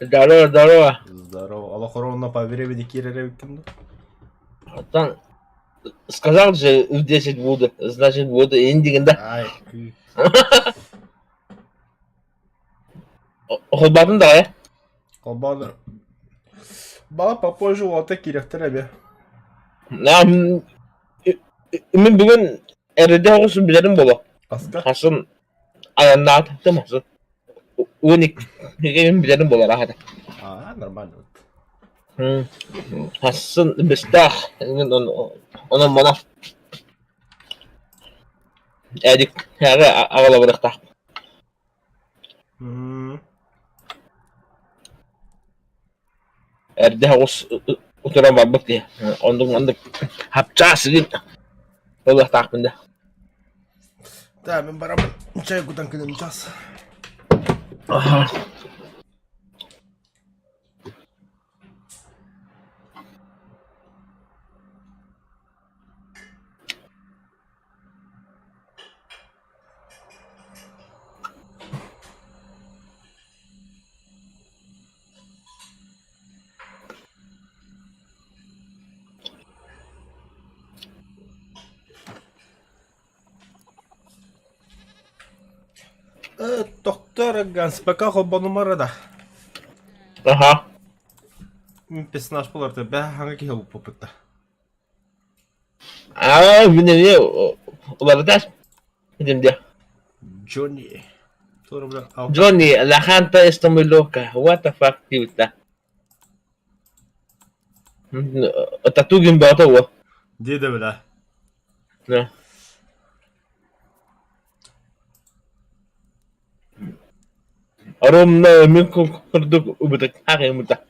Здорово, здорово. Здорово. Аллахорона поверили Кирере викинду. Там сказал же в 10 буду, значит буду индиганда. Ай. Холбатын да ya. Колбаны. Бала попозже olta kireftere be. Мен бүгін әріде осы білерім болу. Aska. Қасын аянда атыптым асын. 12-ге мен білерім болар ағада. Aa нормально. Қасын бістақ. Оны мұна. Әдік әгі ағала бұрықтақ. Әрде осы отыран бабық дей. Ондың хапчасы дейін. Олық тақпында. Да, ben beraber çay kutan kılınacağız. Doktor Ganspaka hoba numarada. Aha. Personaj bulardı. Ben hangi ki bu poputta? Bilmiyorum ya. Oları da dedim diye. Johnny. Sonra bırak. Johnny, la gente está muy loca. What the fuck, tío? Está tú quien va a todo. Diye de bile. No. Arom na min kurduk ubutak hakin muta.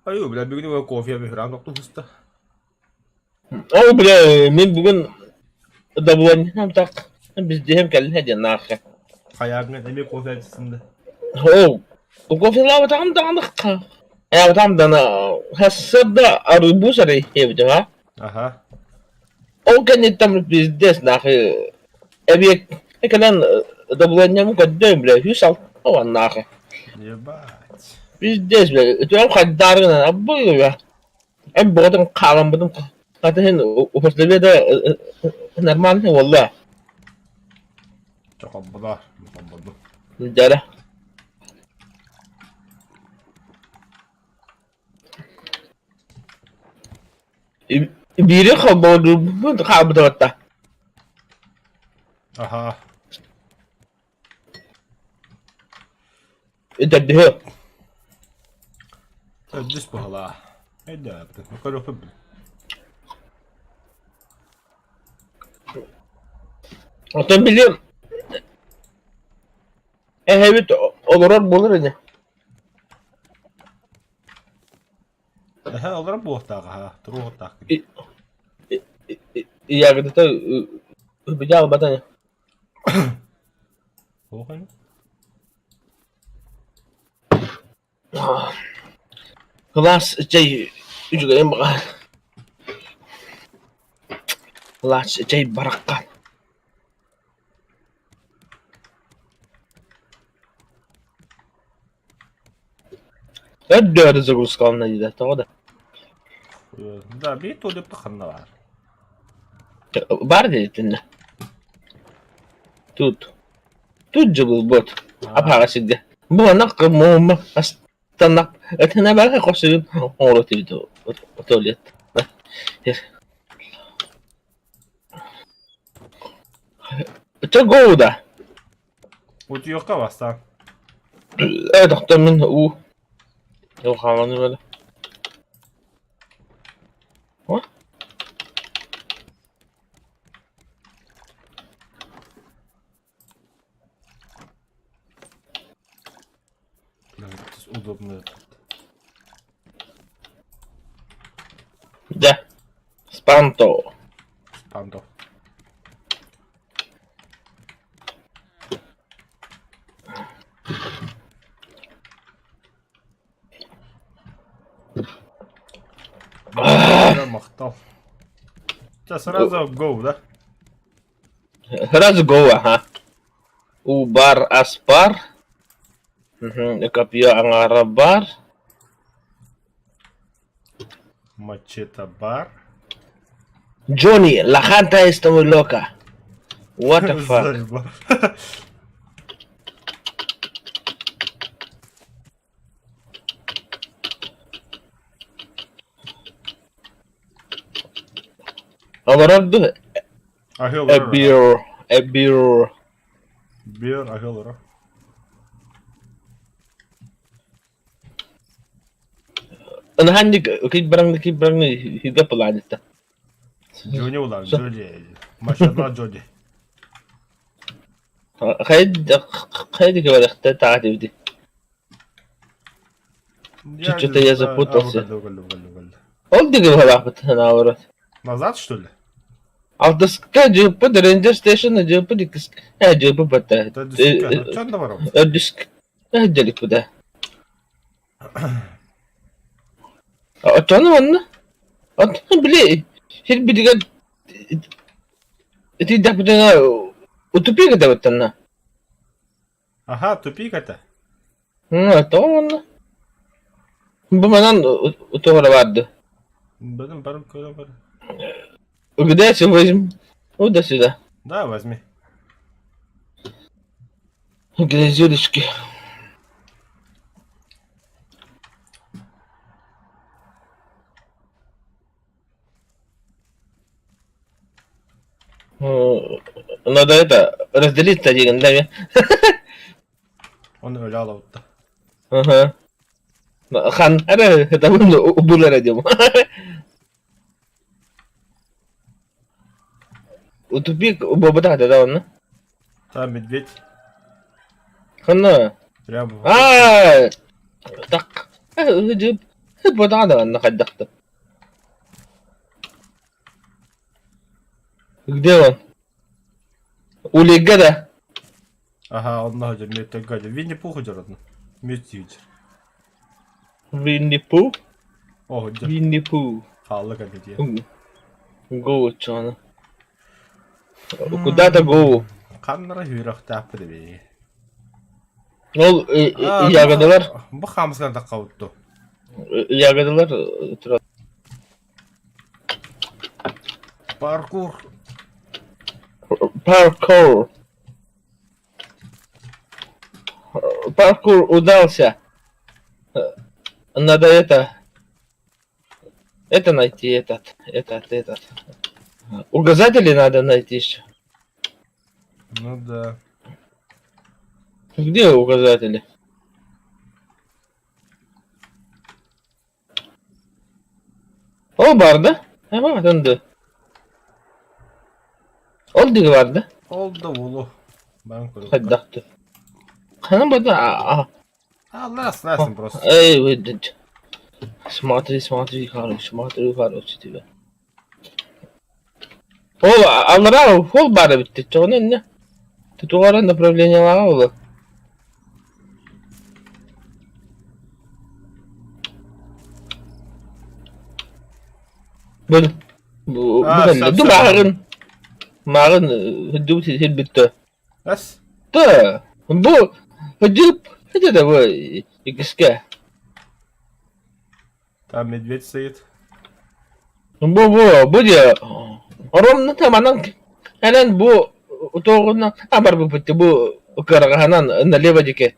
Ayo bile bir gün o kofiye bir falan nokta usta. O bile min bugün da bulan hem tak biz de hem kalın hediye nakha. Hayaline de bir kofiye açısında. O kofi la tam tanıdık. Ya tam da hasırda arı sarı hevdi ha. Aha. O kan tam biz des nakha. Ebi kalan da bulan hem kadem bile hüsal o nakha. Yebat. Biz des bile tuam kaddarına abu ya. Em bodan kalam budum. Kata hen ufaslığı da normal ne valla. Çok abla. Abla. Jara. Biri kabodu bu kabodu hatta. Aha. Dedi. Ödüs bu hala. Ne de yaptı? Ne kadar öpüp. Hatta biliyorum. Evet olur ne? Aha olarak bu ortak ha. Turu ortak. Ya kita bijak batanya. O kan? Kelas cai juga yang bakal. Kelas cai barakat. Ada rezeki sekarang aja tahu dah. Da bir tutup tıkanla var. Var dedin. Tut jebul bot. Apa kasih Bu anak mau tanak. Etna baka kosin orang itu lihat. Çok da. Ucu yok kavastan. Doktor min Yok havanı böyle. Ha? Evet, удобно. Да. Спанто. Пандо. Maktal. Да, сразу go, да? Сразу go, ага. У-бар, аспар. Копье, ангара, бар. Мачете бар. Johnny, la janta está muy loca. What the fuck? Заебал. Оборот, Ахил a beer, a beer. Бир, ахил. أنا عندك كيف برني هيدا عادته. Джони ulan, Джони. Maşallah Джони. خيدي كمان اخترت عادي بدي. Что-то я запутался. Он где говорит на ворот. Назад, что ли? А в доске джипа, до рейнджер стейшн, джипа дикск. Джипа бата. Это диск, что наворот? Диск. Джали куда? А что на ванна? А блин, хит бидига. Ты да подана. Утупи когда вот она. Ага, тупик это. А то ванна. Буманан утора варда. Блин, барым. Где я возьму? Вот до сюда. Да, возьми. Глазюрочки. Надо это разделить один, да? Он öyle alavutta. Ага. Хан, это было радио. Утупик бобата да он. Там медведь. Хана. Прям. Так. Джип. Бода да на хаддахта. Где он? Улигада. Ага, он находит мне гади. Винни-Пух идет одно. Медведь. Винни-Пух? О, где? Винни-Пух. Халла гади. Гоу чана. Куда-то гоу. Kanlara hüyraq tapdı be. Ол ягодалар. Bu хамсынан таққавытты. Ягодалар тұрады. Паркур. Паркур удался. Надо это найти, этот. Указатели надо найти еще. Ну да. Где указатели? О, бар да? Ama döndü. Oldu gibi vardı. Oldu ulu. Ben koydum. Hadi daktı. Kanım bu da. Allah ısırsın просто. Ey выйдет. Смотри, хороший тебе. Ол, алыра фол бары битти. Çoğunun ne? Tutuğara направление var oğlum. Bu ben de mağın hüdüp hil bitti. Bas. Da bu hüdüp hadi de bu ikisi. Там медведь стоит. Bu diye. Oranın tamamen hemen bu toğuna haber bu bitti bu karagahanan налево dike.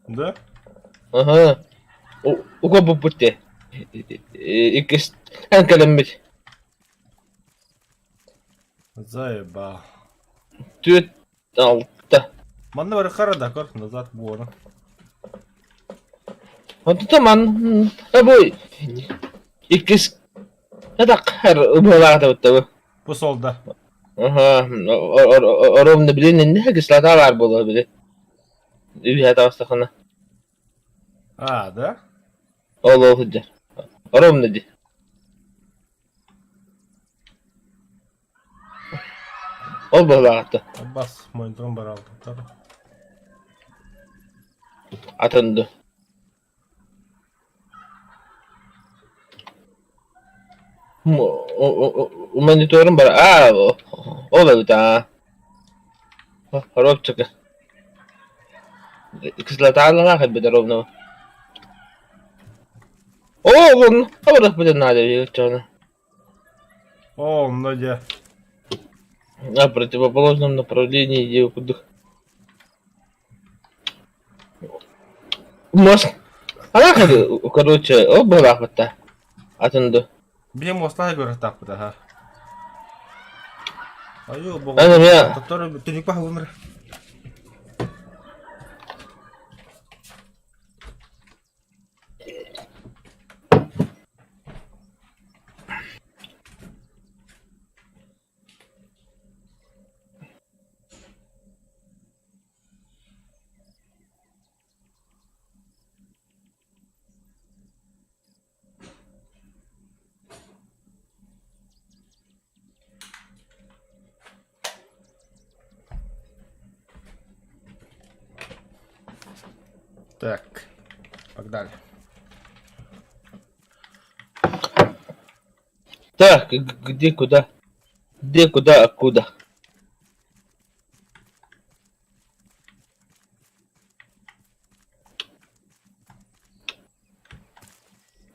Да? Aha. O bu bitti. İkisi en kalamet. Заебал. Tüt altta. Манда бар қара да көр назад буына. Onu tamam. Bu ikisi ne de her bu da bitti. Bu solda. Aha. Oranın bilinen ne kıslata var bu bile. Üye de vastakana. А, да? Allah hüccar. Oranın dedi. Ol bu lağıttı. Бас мойнтон бар алды. Тар. Monitörüm var. O da bir tane. Робчика. Кислота нахуй беда ровно. О, вон, образ будет надо, чё. О, многие. На противоположном направлении иди куда. Может, нахуй, короче, оба лахта. Атынды. Benim Oslo'ya göre taptı ha. Ayo, bu. Anam ya. Doktor, tünik bak bunlar. Так, погнали. Так, где, куда? Где, куда, откуда?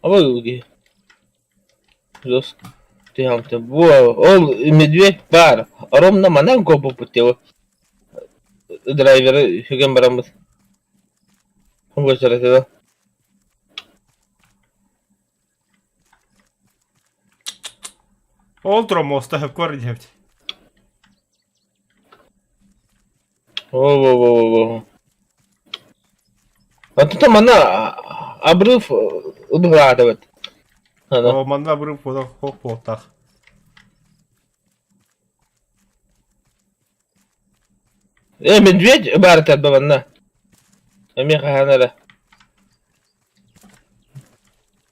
А вы где? Жестко. Ты во, ол, медведь бар. Ровно манан копу путево. Драйверы, фиген барамыз. Başarı da. Oltro mosta hep korjevt. Во. А тут там она обрыв убрать. Она. O manna burun foto hok potak. Медведь барит отбыванна. Меха ханала.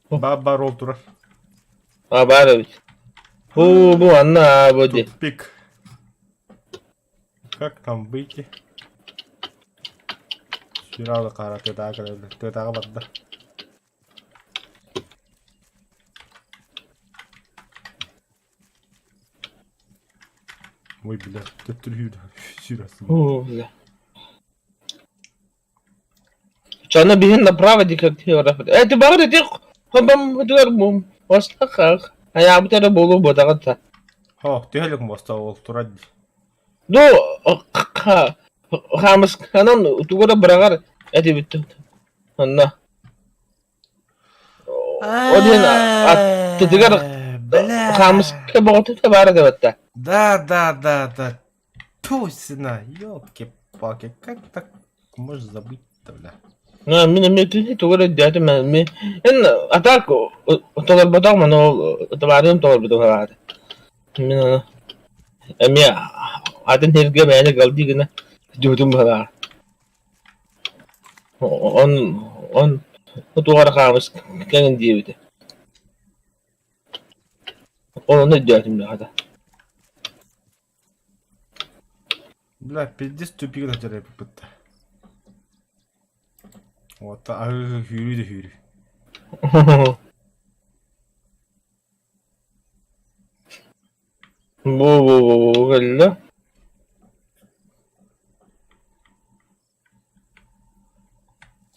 Baba oltura. Барович. Bu anna буде. Тупик. Как там выйти? Şurada karate daha kadar. Tötağa battı. Ой, бля, töttürüyor. Şurası. Бля. Чана биген направо ди как ты работаешь. Ты багы ты хобам дурмум. Вастахах. А я бутера болу бодагата. Ho, tehlik mosta oltura. Ду хамас канан тугора брагар эти бит. Анна. Один ты дигар хамас ke богот te бара деватта. Да. Точно, ёлки-палки, как так можешь забыть-то, бля? На мне ты тугора дядя ми. Эн атак толар бодак мано таварим толар бодак. Мен эми адын херге бәне галди гына жудум бара. Он тугора хамас кен дибите. Onu ne diyordum ya da. Бля, пиздец тупик да жарай пыппытта. Вот, хүйрү. Bu geldi.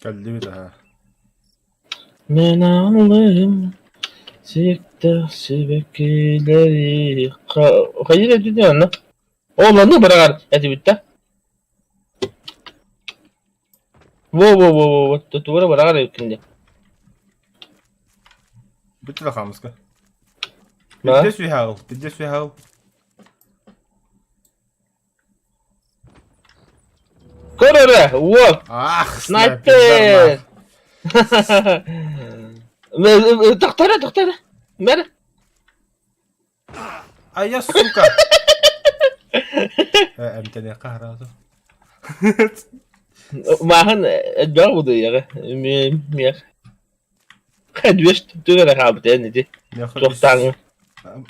Geldi bir daha. Ben ağlayayım. Siktir sibekileri. Hayır ediyor lan. Oğlanı bırakar. Eti bitti. Во. Tutuvara bırakar evkinde. Bitti de kalmışka. Ha? Diddes vi hal. Kör öyle. Wow. Ah, Sniper. Doktora. Mer. Ay ya suka. Emtene kahradı. Mahın edgar budu ya. Mi. Kadveş tutuvara kabı denedi. Çoktan.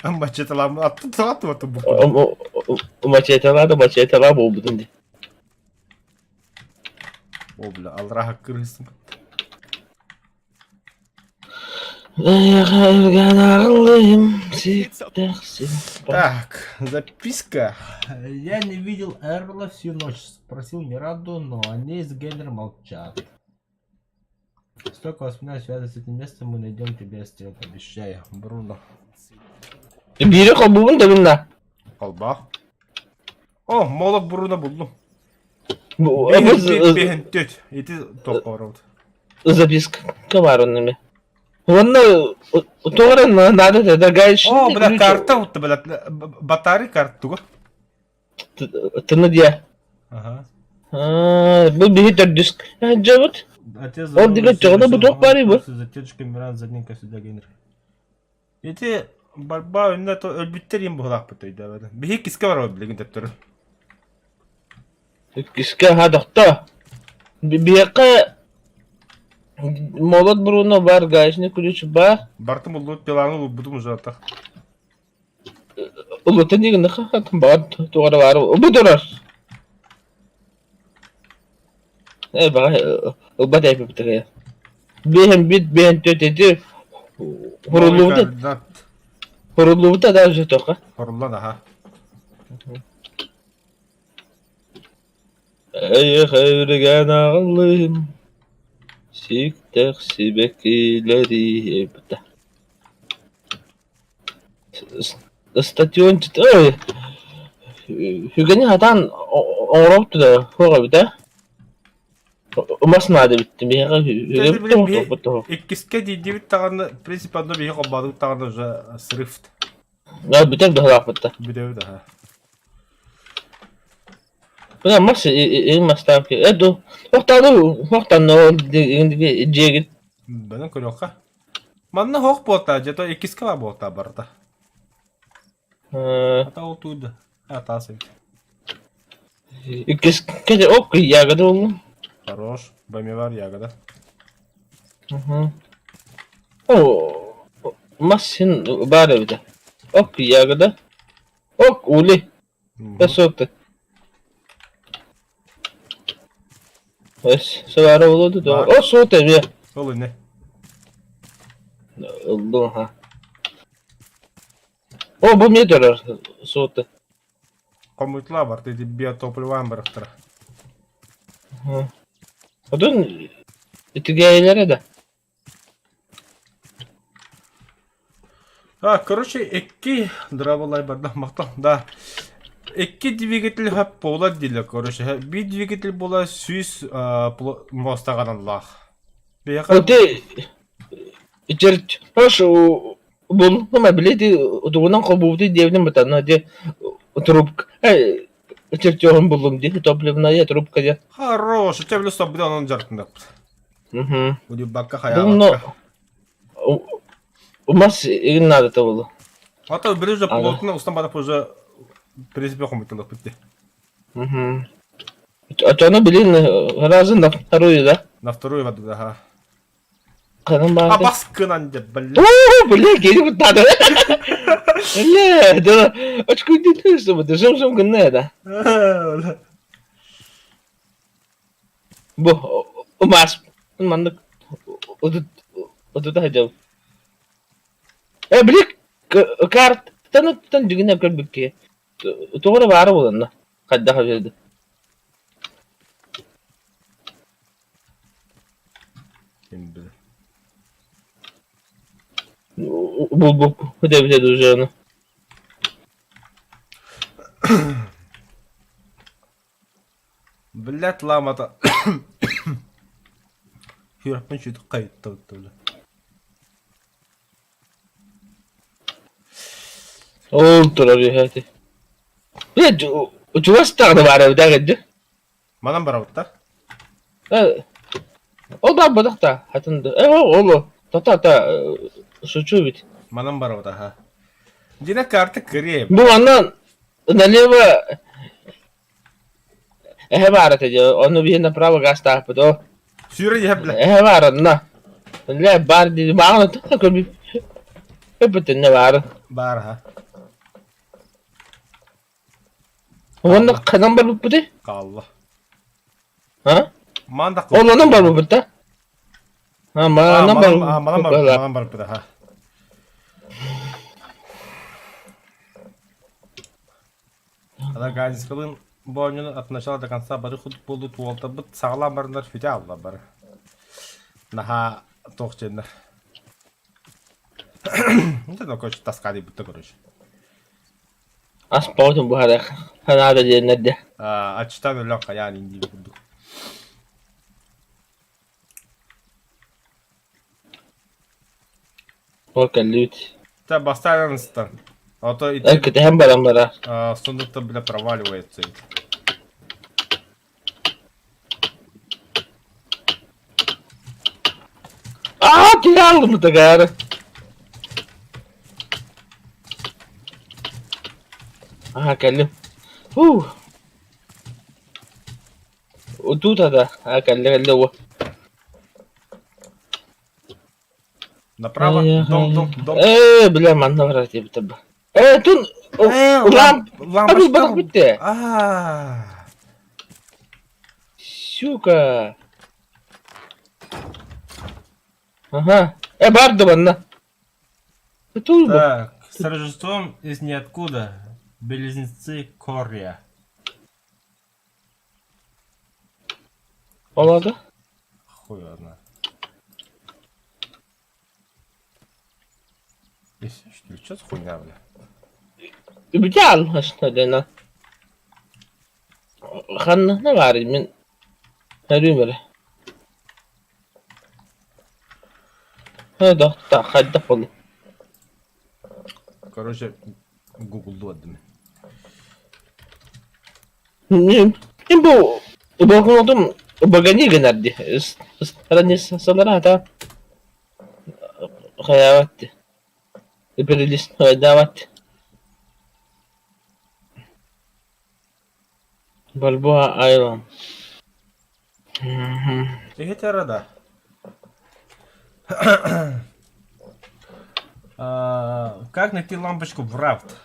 Maçı talamı attı bu. Maçetalar bu budun. O bile Allah hakkı versin. Ölgen ağlıyım, siktirsin. Так, записка. Я не видел Эрла всю ночь. Спросил Мираду, но они с Генри молчат. Столько воспоминаний связано с этим местом, мы найдем тебе стрелку, обещаю. Бруно. Biri kabuğun da bunlar. Kalba. Oh, Mola Bruno buldum. Bu Бehen töt. Eti top orada. записка var onun bir. Onu doğru надо da gayet О, бля, карта вот, бля, батарея карта туга. Tını diye. Ага. Bu bir de disk. Cevdet. Отец Он дига чагда bu top var bu. Затечка Миран задненька сюда Генри. Эти барба önüne to ölbütter yem bu halak butaydı böyle. Bir hik iske var o bilgin teptörü. Kiske ha dokta. Bir yaka Молод Бруно багажник ключ бар. Бартым улу пиланы будum уже атак. Улутын дегенде хатым бар тугара бар. Bu durar. Bak o bada yapıp bitiriyor. Behem tötedi. Huruluğu da daha güzel toka. Horullan aha. Ey hayırgen ağlıyım. Siktir sibekileri hepte. Stasyon çıtı. Hügeni hatan oğraptı da. Hoğa bir de. Masnada bitti. Bir yere hügeni bitti. İkiske değil bir tane prinsip adı bir kabadı bir tane уже срыв. Ya bitti de hoğa bitti. Bir de daha. Bu mas mastan ki. Edo. Hoqtan o digi. Benim koloka. Manna hoq bota, jeto ikiske var bota barda. Ata oltuydu. Ata sen. İkis kece ok yağdı oğlum. Хорош. Bami var yağda. O masin bari bir de. Ok yağdı. Ok uli. Besoktu. Es, sevara oldu da. O soğut evi. Olu ne? Oldu ha. O bu mi döner soğuttu. Komutlar var dedi biyotoplu bıraktır. Odun itigeylere de. Ha, короче, iki дроволай barda maqtan da. İki двигатель hep bola dili короче. Bir двигатель bola süs mostağanlar. Öte içerik hoş bu ama bileti odunan kabuğu devlet batana de trubk. İçerikçoğun buldum diye toplamına ya trubka ya. Хорош, у тебя в лесу будет он жаркında. Будет бакка Bunu hayal. Mas nada tavalı. Hatta bir уже плотно устанбада уже в принципе комутunda bitti. Açana bilin razın da taruyu da. На вторую воду да. Kanın А bağırdı. baskınan блин. Oo böyle geri bir tadı. Ne de açık değil bu da zum günne de. Bu o mas mandık o da hacı. Bilik kart tan digin yapar bükki. Doğru var olanla. Kadda hacı. Şimdi. Bu devlet üzerine. Блять, ламата. Юрапын şu kayıt öyle. Oldu abi hadi. Ne Cuvastan var evde geldi. Manam baravutta. O da badak da hatında. Oğlu. Ta suçu bit. Manam baravutta ha. Yine kartı kırayım. Bu andan ne var? Var ya onu bir направо gasta yapıyor. Sürü yeble. Var anna. Ne bar di bağlı da bir hep ne var. Bar ha. Onun kadın var bu de? Allah. Ha? Manda. Onun var bu da? Маған барып беді, ха. Ада Ганскалын бойнын от начала до конца бары худ болут волта быт сағалам барындар фите алла бары. Наха тоқчендар. Это такой таскали будто, короче. Аспаутun bu hara kanada yerinde. Açıdan öyle yani indi bulduk. O kallut. Да, поставим стан. А то и Так это hem baramlara. сундук-то, бля, проваливается. Geri aldım da gari. Aha kellim. Тут да. Kelli هو. Направо, дом. Бля, манна врать я тебе. Тун. Лампочка. Бак bitti. Сука. Ага. Барда манна. Так, с Рождеством из ниоткуда. Близнецы Корья. Olmadı. Хуй ладно. Что ли, что за хуйня, бля? بتاع هاشتاجنا خلنا نواري من هريمرة هذا خد دخل Короче, Google отдаме. Имбо богонотум багани генерди ранее санарата хаяват перелист дават Бальбоа Айрон. Ты рада? Как найти лампочку в рафт?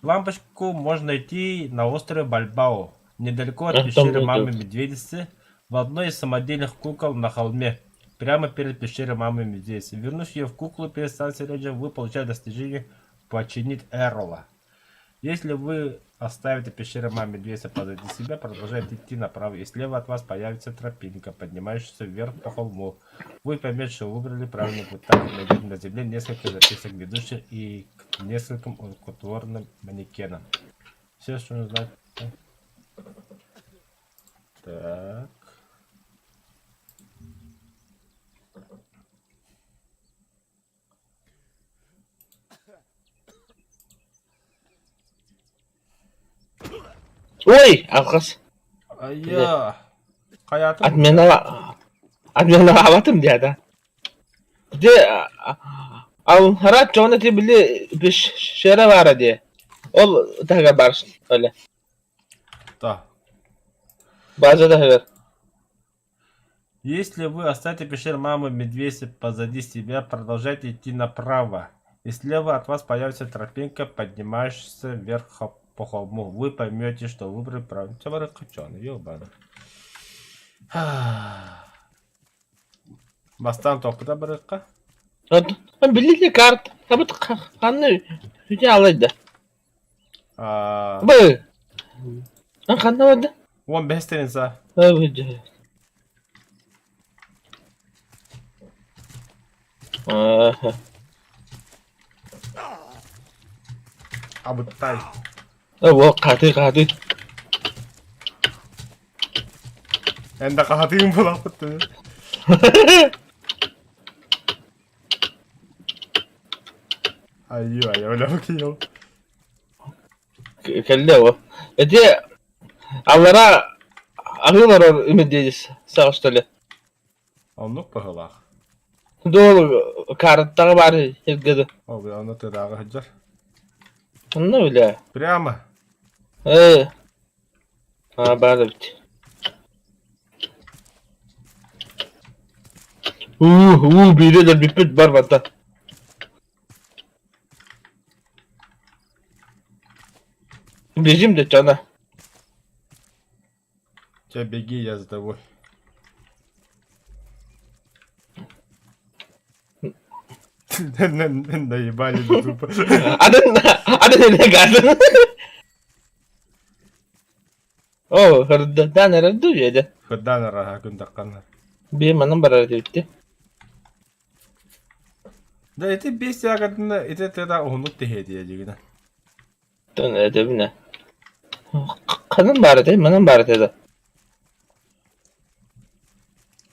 Лампочку можно найти на острове Бальбао, недалеко от пещеры Мамы Медведицы, в одной из самодельных кукол на холме, прямо перед пещерой Мамы Медведицы. Вернув ее в куклу перед станцией Реджа, вы получаете достижение «Починить Эрла». Если вы оставите пещеру Мамы Медведицы позади себя, продолжайте идти направо, и слева от вас появится тропинка, поднимающаяся вверх по холму. Вы поймете, что выбрали правильный путь. Там найдете на земле несколько записок, ведущих и к нескольким рукотворным манекенам. Все, что нужно знать. Так. Ой, Алхас. Я. Отмена лаватым дяда. Де ал харат жоны ти били биш шера var diye. Ol taga barsın öyle. Да. Bazı da var. Если вы оставите пещеру Мамы Медведицы позади себя, продолжайте идти направо. И слева от вас появится тропинка, поднимающаяся вверх по холму. Вы поймете, что выбрали правильно. Товары качаны, ёбаны. Бастан топыта бырыкка. Ben bildiğin kart. Tabut kanlı hüce alaydı. Bu. Lan kanlı vardı. 15 тенса. Evet. Абуттай. Bu katı. Энда кахатыгын булапты. Ayyo öyle bakıyor. Kelle o. Ede Allah'a ağırlar o ümidiyyiz. Sağ üstüle. Anlık pahalı. Doğru kartları var ilgili. Abi anlatıyor daha haccar. Ne öyle? Прямо. Bana bitti. Biriler bir püt var vatan. Бежим до чана. Че, беги, я за тобой. Наебали тупо. Ada negado. Oh, dan erdu ya da. Ходана рага кундакканар. Bir manam barar ditti. Да эти бес ягодна эти тогда онут tehediye jigina. Ton edebine. Kanım barar de, manam barar da.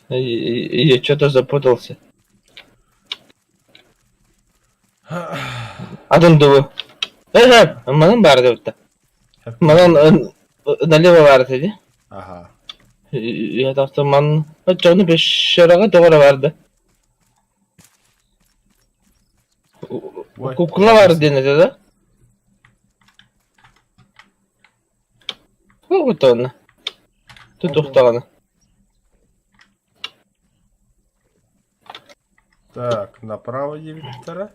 Я что-то запутался. Adam ду. Manam barar da. Manam налево barar dedi. Ага. Ya da man canı 5 şaraga doğru vardı. Kukla var denedi de. Вот он. Тут ухтаны. Так, направо Виктора.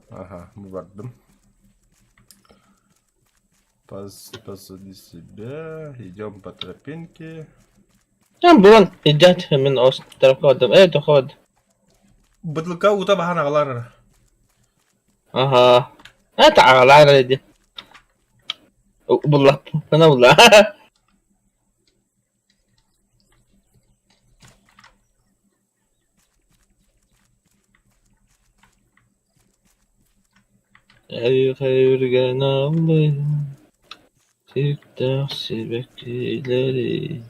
Ага, бардым. Посади себя. Идем по тропинке. Там был идет من остров قدم. تاخد. Бытлыка ута бахан агалар. Ага. تعال على دي. والله انا والله. Ey hayır genamlı. Tıkta sebekleri.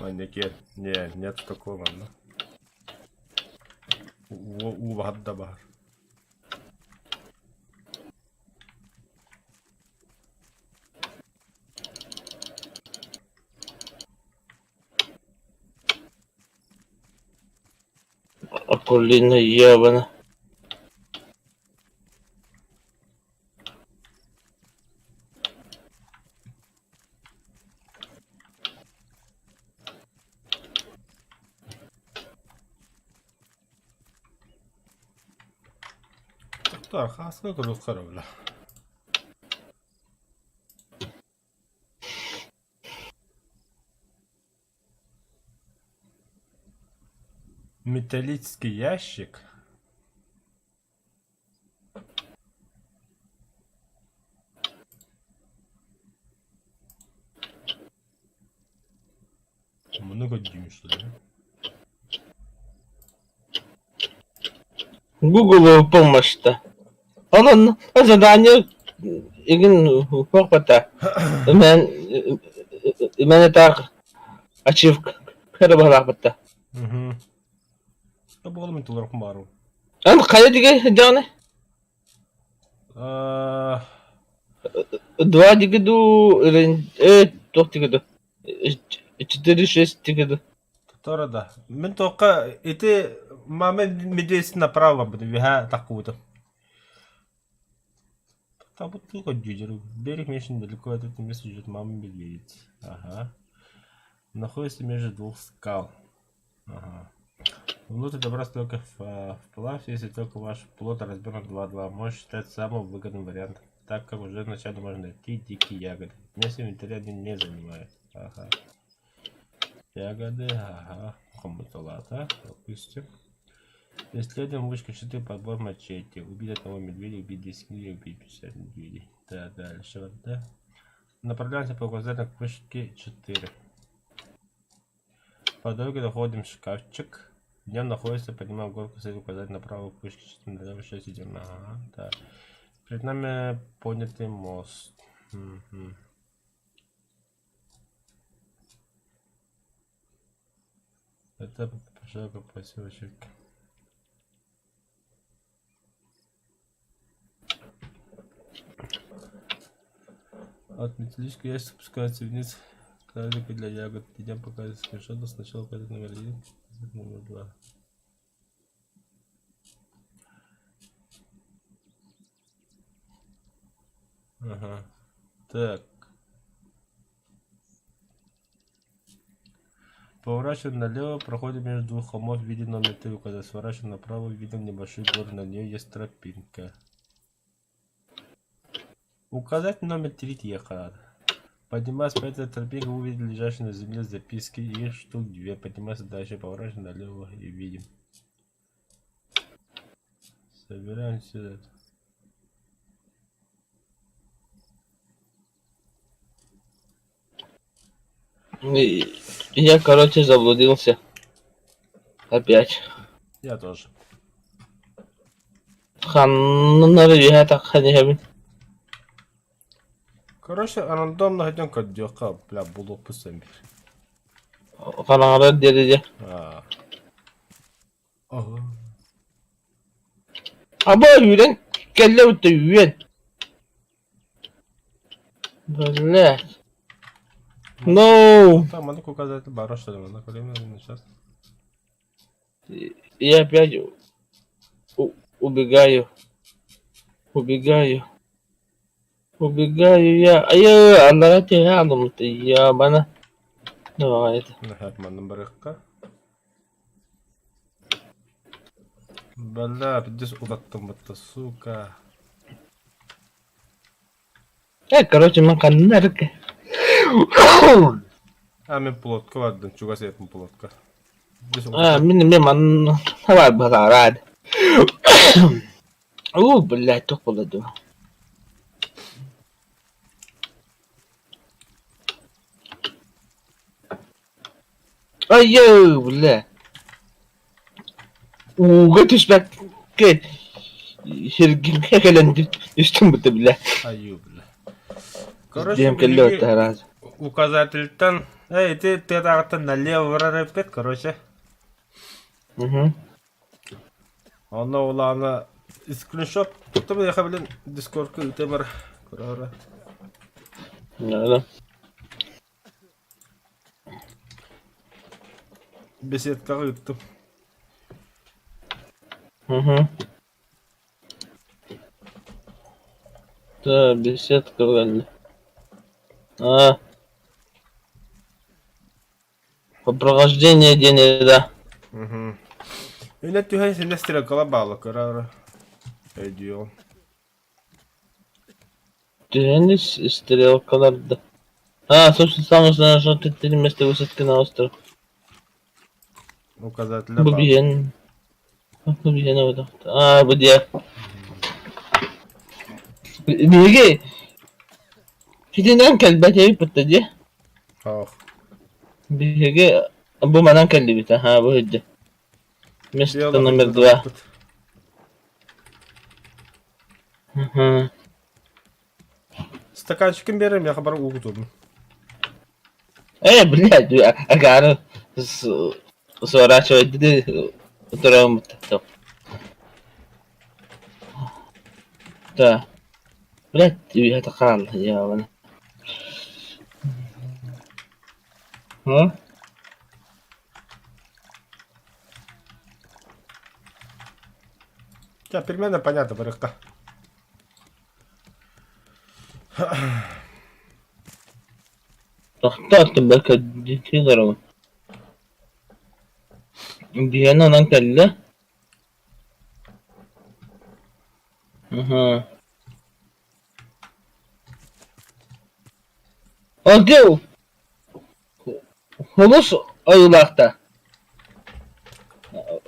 Манеке. Не, нет такого, ладно. У вахадда бахар. Акулина ебана. تختار خاص كل خرب. Металлический ящик. Много дюйм, что ли? Google помощь-то. Он задание igen фокпата. Мен так ачив кырбалак бата. Угу. Что было мне тулар кумару? Ан кая диге жаны? Два диге ду тох диге ду. 4-6 диге ду. Тора да. Мен тока эти маме медведь направо буду виха такую-то. Там вот только дюдер. Берег меньше недалеко от этого места живет мама медведица. Ага. Находится между двух скал. Ага. Внутрь добраться только вплавь, если только ваш плод размер 2-2. Может считать самым выгодным вариантом, так как уже вначале можно найти дикие ягоды. Место инвентаря один не занимает. Ага. Ягоды, ага. Коммуталата, допустим. Исследуем вышка 4 подбор мачете. Убить одного медведя, убить 10 медведей, убить 50 медведей. Да, дальше вот, да. Направляемся по указанию к вышке 4. По дороге находим шкафчик. Днем находится, поднимаем горку, с указать направо к вышке 4, налево 6 идем. Ага, да. Перед нами поднятый мост. Угу. Это пошел поселочек. От металлического ящика спускается вниз кораблика для ягод. Идем показывать скриншоты. Сначала указать номер 1, номер 2. Ага. Так. Поворачиваем налево, проходим между двух холмов, видим номер 3 указать. Сворачиваем направо, видим небольшой двор, на нее есть тропинка. Указать номер 3 ехал. Поднимаясь по этой тропинке, увидим лежащие на земле записки, их штук 2. Поднимаемся дальше, поворачиваем налево и видим. Собираем сюда. Я, короче, заблудился. Опять. Я тоже. Ханнары так ханихабин. Короче, рандомно хотим кодёка, бля, було пусамир. Ханары дереде. Ага. Аба юрен кelle утта юен. Блять. No. Так, надо указать баро, что ли, надо время сейчас. Я опять убегаю. Убегаю я. Ай, Аллах тебя думает, я бана. Давай это. Нахапманным барыкка. Бля, пиздец, удаттым бытта, сука. Короче, маканнарка. Мен плотка вардым, чуга сетім плотка. Мен ман давай базарад. Блядь, тоқ болады. Ай, бля. Уга түспәкке. Хергенге кәләнді үстім бұты, бля. Аю, бля. Дем келі өтті раз. Указательтен. Эй, ты тағыттан налево варарапет, короче. Ана оланы скриншот. Тұтым яқа білін дискордқа үте бар. Көрара. Да. Беседкаға үттім. Да, беседка вгәлі. По прохождению денег, да. Үйне түйен семестре қала балы, көрара. Эдио. Түйен стрелкаларды. Слушай, самое основное, что ты вместо высадки на остров. Указателя Bu балы. bien. Bu bien oldu. Bu diye. Bilgi. Fidinden kelbete yapıttı diye. Ах. Bilgi. Bu manan kelli bita. Bu hücce. Место номер 2. Стаканчикін берем, я хабар угутудum. Блядь, агару сворачивать втором. Да. Блядь, это хал, я вон. Да, примерно понятно, барыхта. اخترت بك الجزر ديانا نكلا أوكي خلص أي لقطة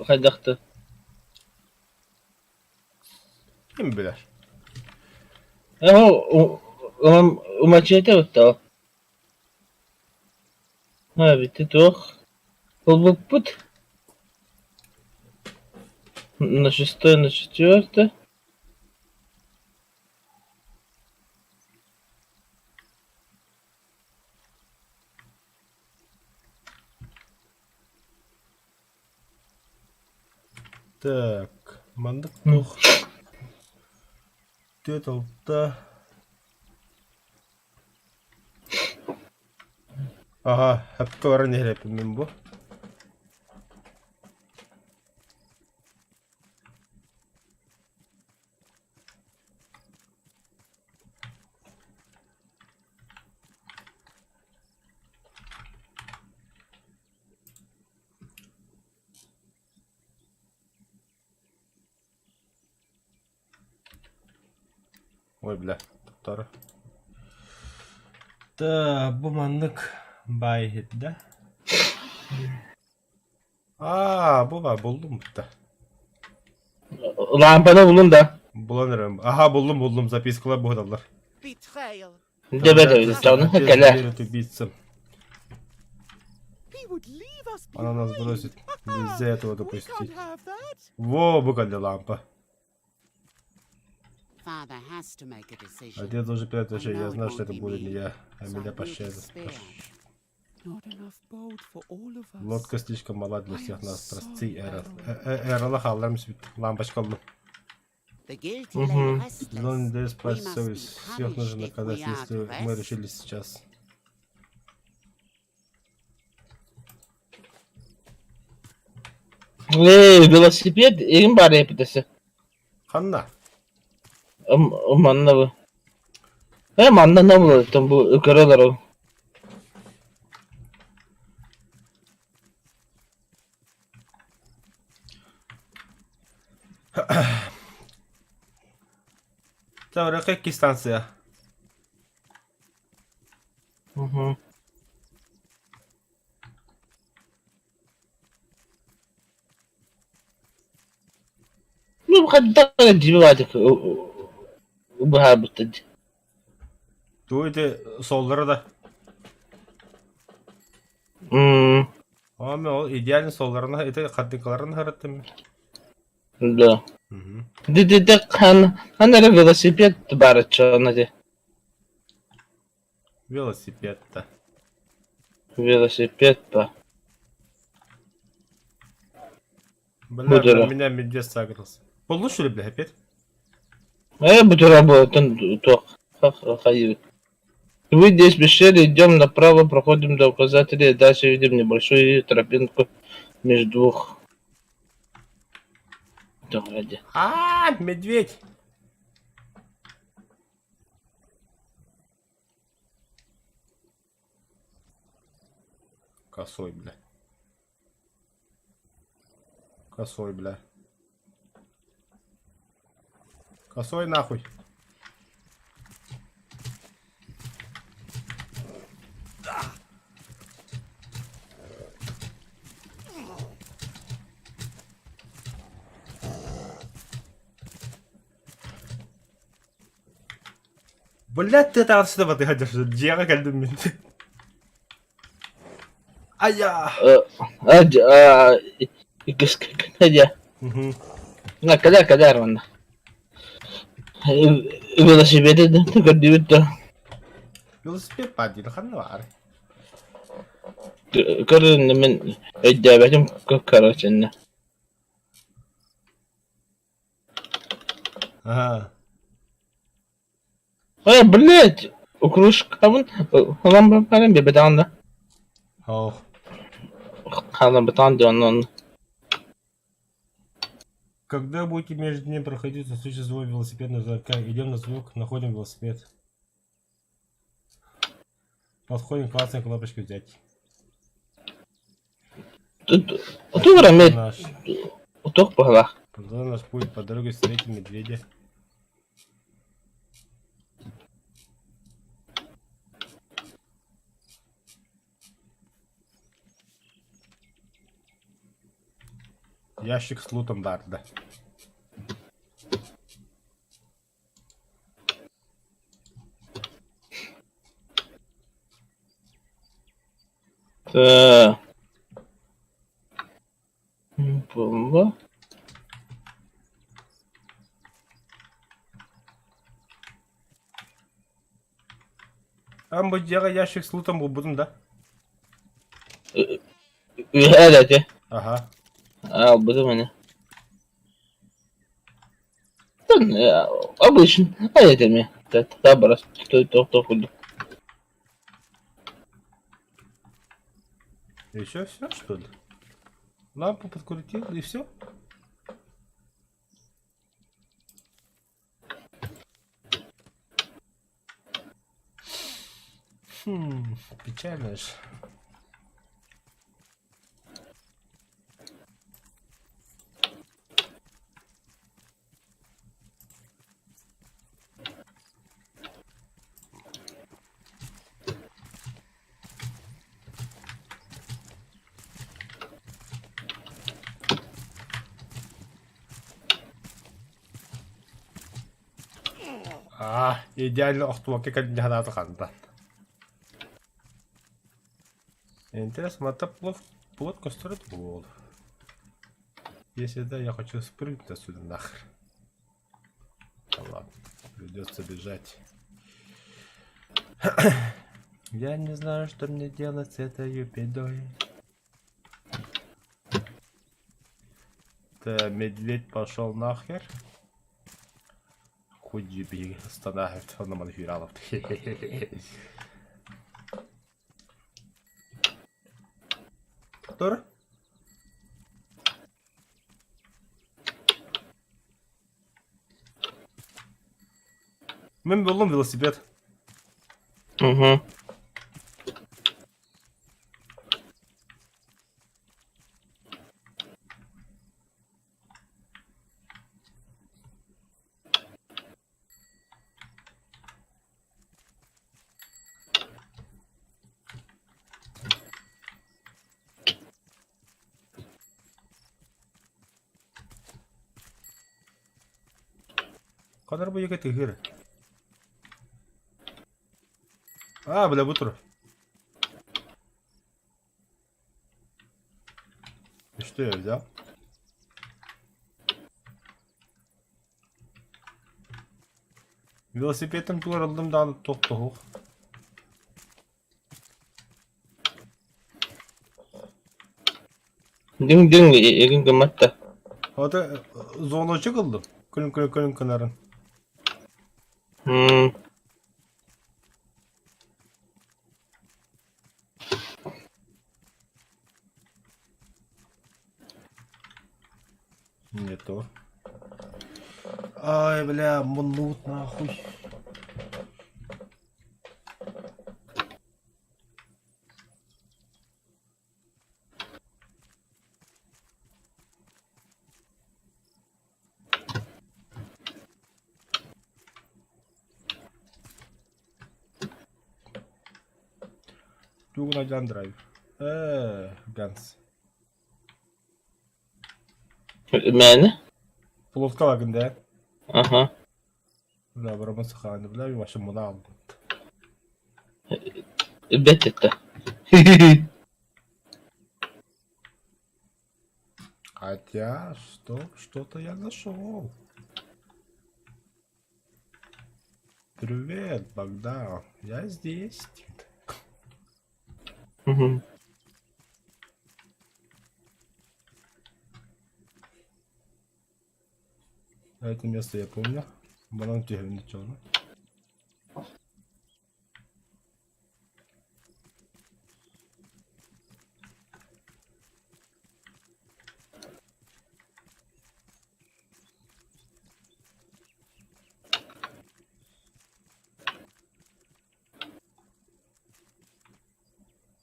خدخت Kim bilir? هو وما جيته وتو بتتوخ Пут на 6-е, на 4-е. Так, мандык тух. Төт алта. Ага, хәпкә вара не хәпем мен бу. Ой, бля, туттары. Та, bu manlık bayhidde. Bu var, buldum burada. Lampada bulun da. Bulanırım. Aha, buldum. Запискала buğdalar. Betrayal. Debe de canı. Kele. убийцам. He would leave us Она нас behind. бросит. Нельзя этого We допустить. can't have that. Во, выгодная лампа. Father has to make a decision. Отец должен принять I решение. Я know знаю, it что это won't be будет не me, я, а so меня I will пощадит. despair. Not enough boat for all of us. Лодка слишком мала для I всех am нас. so Прости, Эрл. lonely. Эрл, халларымыз бит. Лампочка алdım. The guilty Mhm. lay restless. Зон не We спать must совесть. be Всех нужно punished if наказать, we are если to мы rest. решили сейчас. Велосипед elim bari yapıdası. Ханна. Manna bu. Manna ne bulur tam bu yukarılar o. Добре, какие станция? Hı. Bu kadar cibi vardı ki bu habitat. Дуйте солдары да. Ama o idealin sollarına, katlıklarına harattım. Да. Hı. Dedi hani велосипед бар чана de. Велосипед-то. Велосипед бар. Бля, Мудро. на меня медведь сагрился. Получше ли, бля, опять? Буду работать то ходил. Выйдя из пещеры, идем направо, проходим до указателя, дальше видим небольшую тропинку между двух. Давайте. Медведь! Косой, бля. Косой, бля. Косой нахуй. Блядь, ты там сюда воды ходишь, дьявол кальдум. Ая! Когда? Угу. Когда рано? Велосипеды гордивится. Велосипед падает, ханвар. Короче, мен эддәбәтем короче. Ага. Блядь, кружкамын, ламба парам бебетанда. Ох. Халам бетанды оннан. Когда будете между ними проходить, услышите звук велосипедного звонка. Идем на звук, находим велосипед. Подходим, классные кнопочки взять. Тут время Наш. тух погла. Продолжаем наш путь по дороге встретим медведя. Ящик с лутом Дарда. Бомба. Амбудяга ящик с лутом будем, да? Üheledi. Ага. Bu da beni. Обычно. Это мне. Да, брат. То хули. Еще все, что ли? Лампу подкрутил и все? Печально же. Идеально охтуаке каднаханата кандан. Интересно, это плод костроит гол. Если да, я хочу спрыгнуть отсюда нахер. Да ладно, придется бежать. Я не знаю, что мне делать с этой бедой. Да, медведь пошел нахер. Худи би останавливает, он на манфиралов. Тур? Мен buldum велосипед. Угу. Kadar bu yıkı tıhır. Бля, бутур. И что я взял? Велосипедім турылдым да тоқтық. Дing, egin kımmatta. Hadi zona çıkıldım. Külün kınarın. Не то. Ай, бля, мунут нахуй. Тугна Jan Drive. Ганс. Meni? Плотка лагында. Aha. Бля, барабан саханы, бля, и ваша муна aldım. Беттетті. Хотя, что-то я нашел. Привет, Богдан. Я здесь. Угу. Это место я помню. Банан тигрин черный.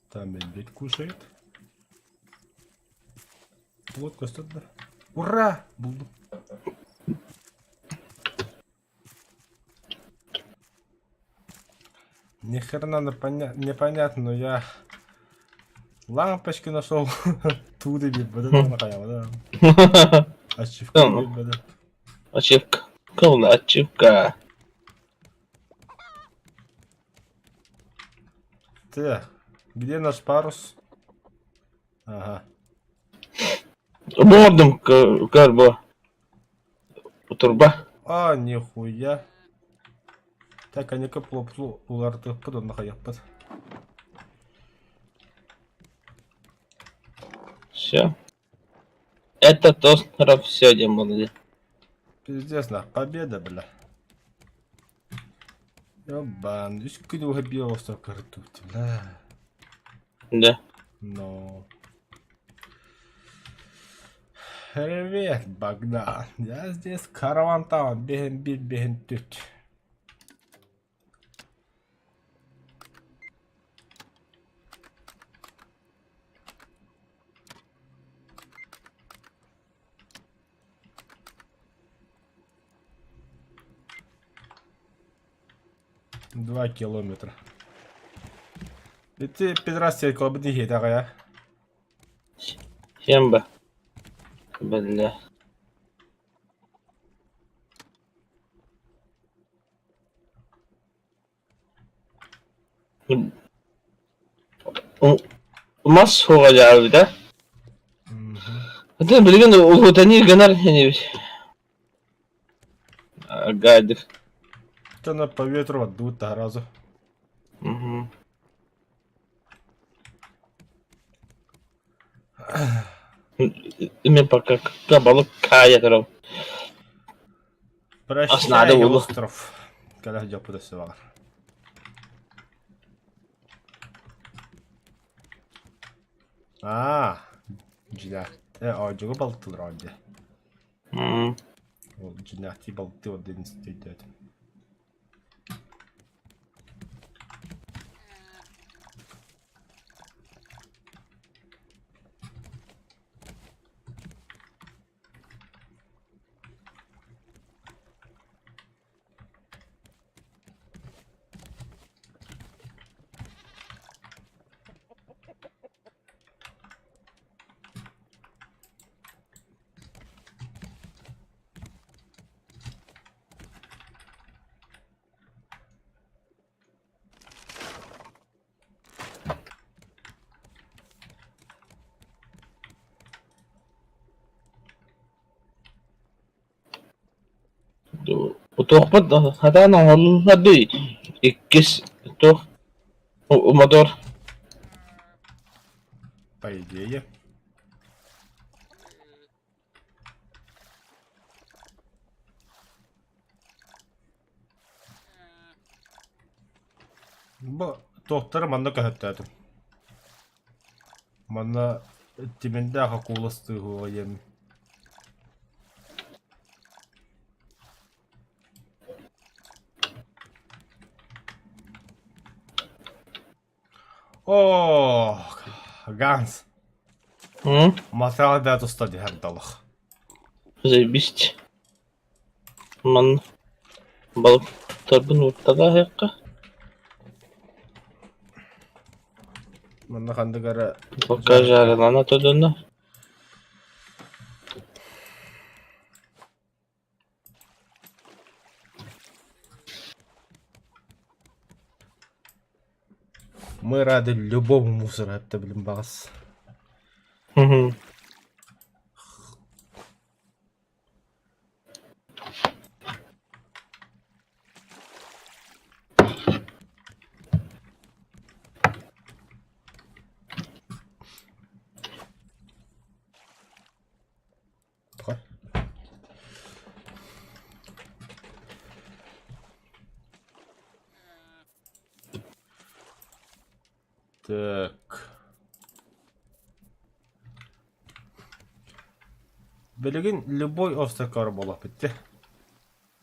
Там медведь кушает. Вот костот, да. Ура! Булду. Ни хрена непонятно, но я лампочки нашел. Туды бибада на каяма, да. Ачивка бибада. Ачивка. Кылна ачивка. Так, где наш парус? Ага. Бордым карбо. Турба. А, нихуя. Так, они каплоплу уларды подобно хаяппат. Все. Этот остров все, демоны. Пиздец, победа, бля. Ёбан, здесь какой-то белый остров картуть, бля. Да. Но... Привет, Богдан. Я здесь каравантаун, беген тут. Два километра. И ты, пидрас, тебе колбни такая. Щемба. Бля. Mas hoğacağı da. Hatta bilgin o tani ganar hani гадик. Это на по ветру отдут разу. Угу. Мен пока кабалык кая тарау. Аснада Прощай, улы. остров. Когда жопу досывал. Жинат. Жого балтылыр онде. Ол жинати балты оден істейді. Утохпат хатана холлады иккис тох мотор. По идее. Бу тоқтары манна кәһәттәдім. Манна тименде аға куласты хуайым. О, Ганс. Масала бәт ұстады хәрдалық. Заебись. Ман балык торбын уттага хакка. Манна қандығары... Пока жарылана тодуна. Мы рады любому мусору, это, блин, бас. Так. Білігін любой овсакар бола бітті.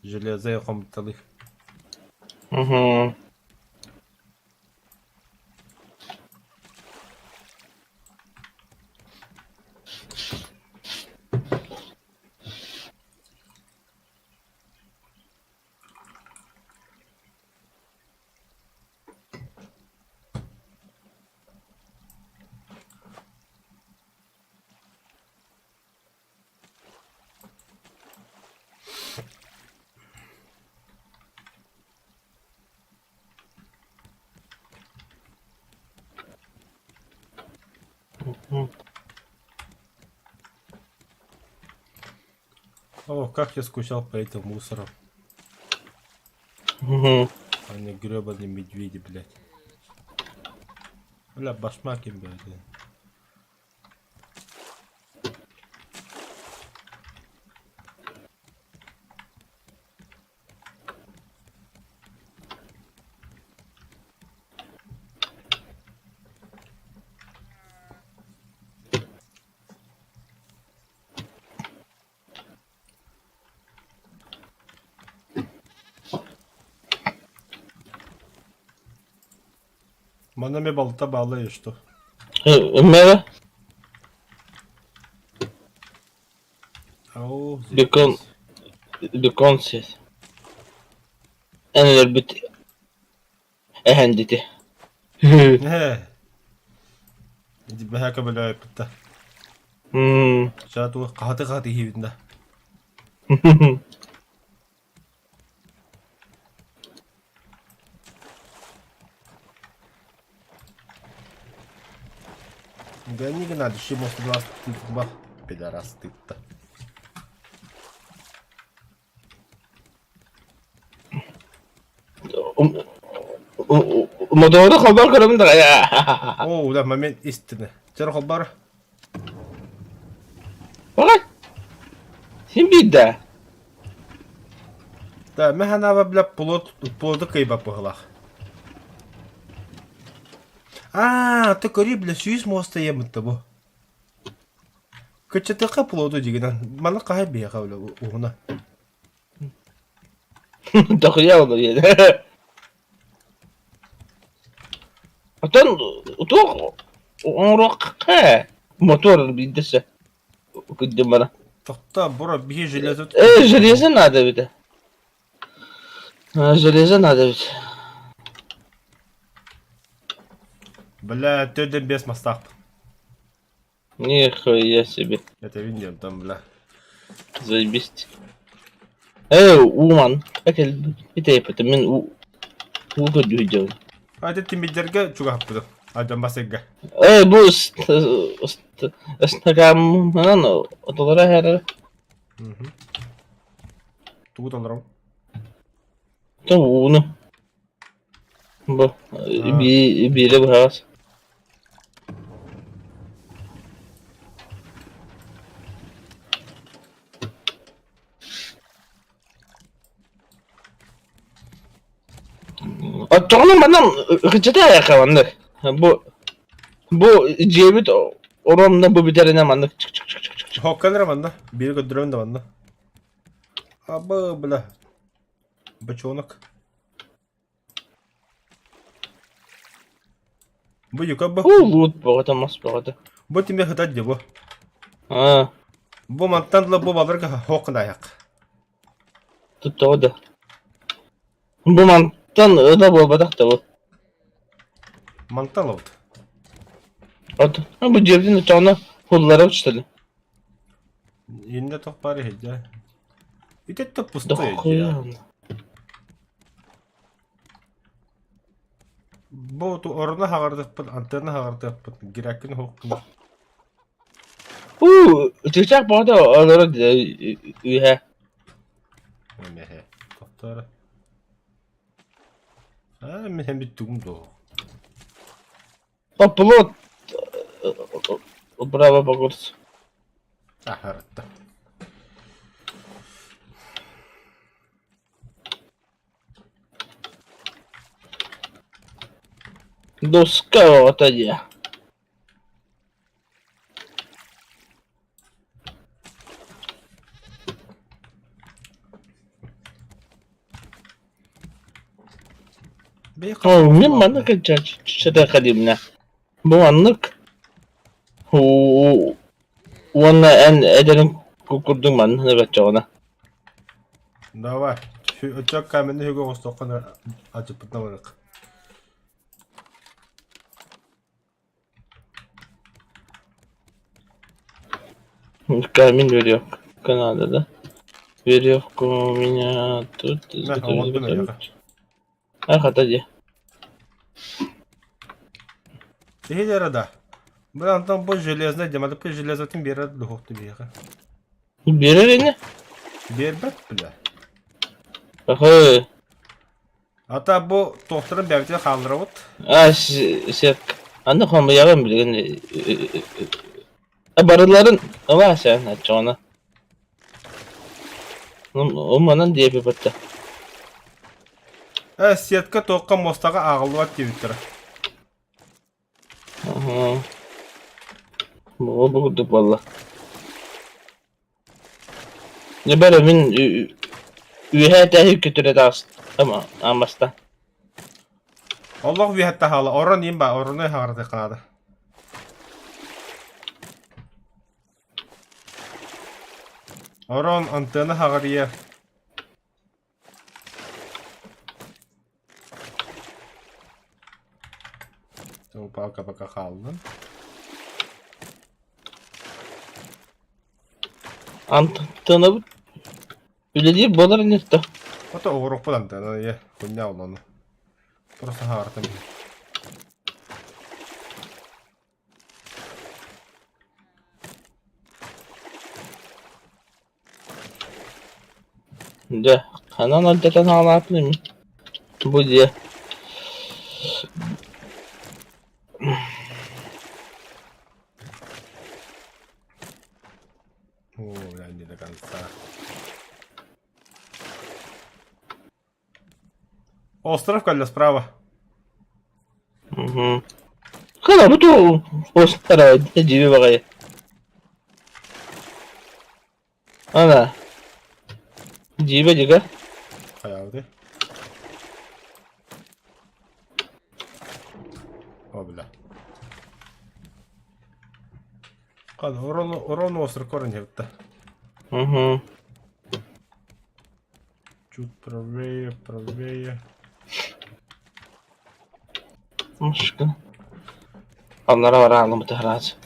Железа қомталы. О, как я скучал по этому мусору. Они гребаные медведи, блядь. Бля, башмаки, блядь. Манами балта баллы, что? Мера Ау, bekonsiz. Eneler bit ehenditi. Не. Иди бэха бэлэй пта. Шату қаты хивинда. надо еще мост глаз типа пидорас ты-то. Motoru haber kırımdı ya. О, да, момент истины. Чер хобар. Fakat sen bir de. Да, мы хана бля плоды кайба похлах. А, ты кори бля сүйс моста емтті бу. Көчетеқа плоды дегенен. Мана қай бия қавла уғына. Takıya olur yani. Atan otok onroqqa motor bindese. Kıddım bana. Тоқта, бура бие железо. Железо надо ведь. Железо надо ведь. Бля, төден бес мастақ. Нихуя себе. Это видим там, бля. Заебись. Уман. Акел битейпеті мен көдü ediyorum. Hadi timidlerge çok hapıdı. Hadi basegge. Bu ıstakamın otolara her Tuğut alırım. tavuğunu. Bu biri bu havas. Atağının bana hıçıda yakalandık. Bu cebit oranında bu biterine mandık. Çık çık çık çık çık. Hokkanırım anda. Biri götürüyorum da banda. Abi bля. Бочонок. Bu yuka bu. Loot boğata mas boğata. Bu timde hıtat diye bu. Ha, Bu mantanla bu balarga hokkunda ayak. tuttu o da. Bu mantan da bu badak da bu. Mantan oldu. Adı. Ha bu cebin uçağına kollara uçtu. Yine tok bari hediye. Bir de pustu ya. Dokuyan. Bu tu oruna hagardık pın, antena hagardık pın. Girakin hokkunda. Çiçek boğata oralara üye. Mehe. Doktora. Ha, men hem bir tumdo. O pilot. Bravo bakıyoruz. Ah, haratta. Doska o ya. Min bana kaçacak çiçeğe kadimle. Bu anlık. Ona en ederim kukurdum ben ne kaçacağına. Давай. Şu uçak kamyonu hügo ostokana açıp pıtnamadık. Камин veriyor kanalda da. Veriyor komina tut. Ne havaldı mı ya? Ha hadi. Değil arada. Buradan bu железно demedi. Bu железотun bir arada lohuktu bir yaka. Verir ne? Bir bet bile. Aha. Hatta bu doktorun belki kaldırıp. Şey. Anne konu yalan bilgen. Barıların var sen açığına. O bana diye bir battı. Siyatka toqqa mostaga ağılvat diye bitir. Aha. Bu bulduk valla. Ne böyle min üye de kötüre dağıst. Ama amasta. Allah bir hatta hala oran yiyeyim ba oranı hardı kanadı. Oran antena hagariye. Çok baka kaldı. Antını öyle değil bolar ne işte. O da uğruk bu antena ye. Bu ne olanı. Burası hardı. Да, она надо где-то на лапными. Будет. О, бля, не до конца. Остров, Каля, справа. Угу. Когда буду постарать, иди вагая. Ана. Диба дига. Hayaldi. О, бля. Hadi ровно острый корень это. Угу. Чуть правее, правее. Мушка. Onlara var ağlı mıtıhraz.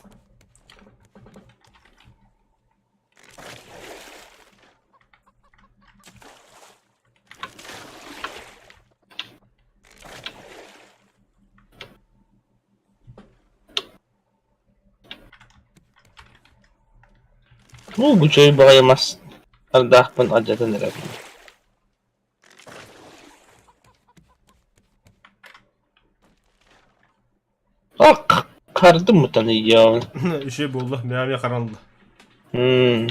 Bu çayı bağıyamaz. Ardah ben acıdan nerede. Ah, kardım mı tanı ya? Şey buldu. Meğer karanlığı. Hmm.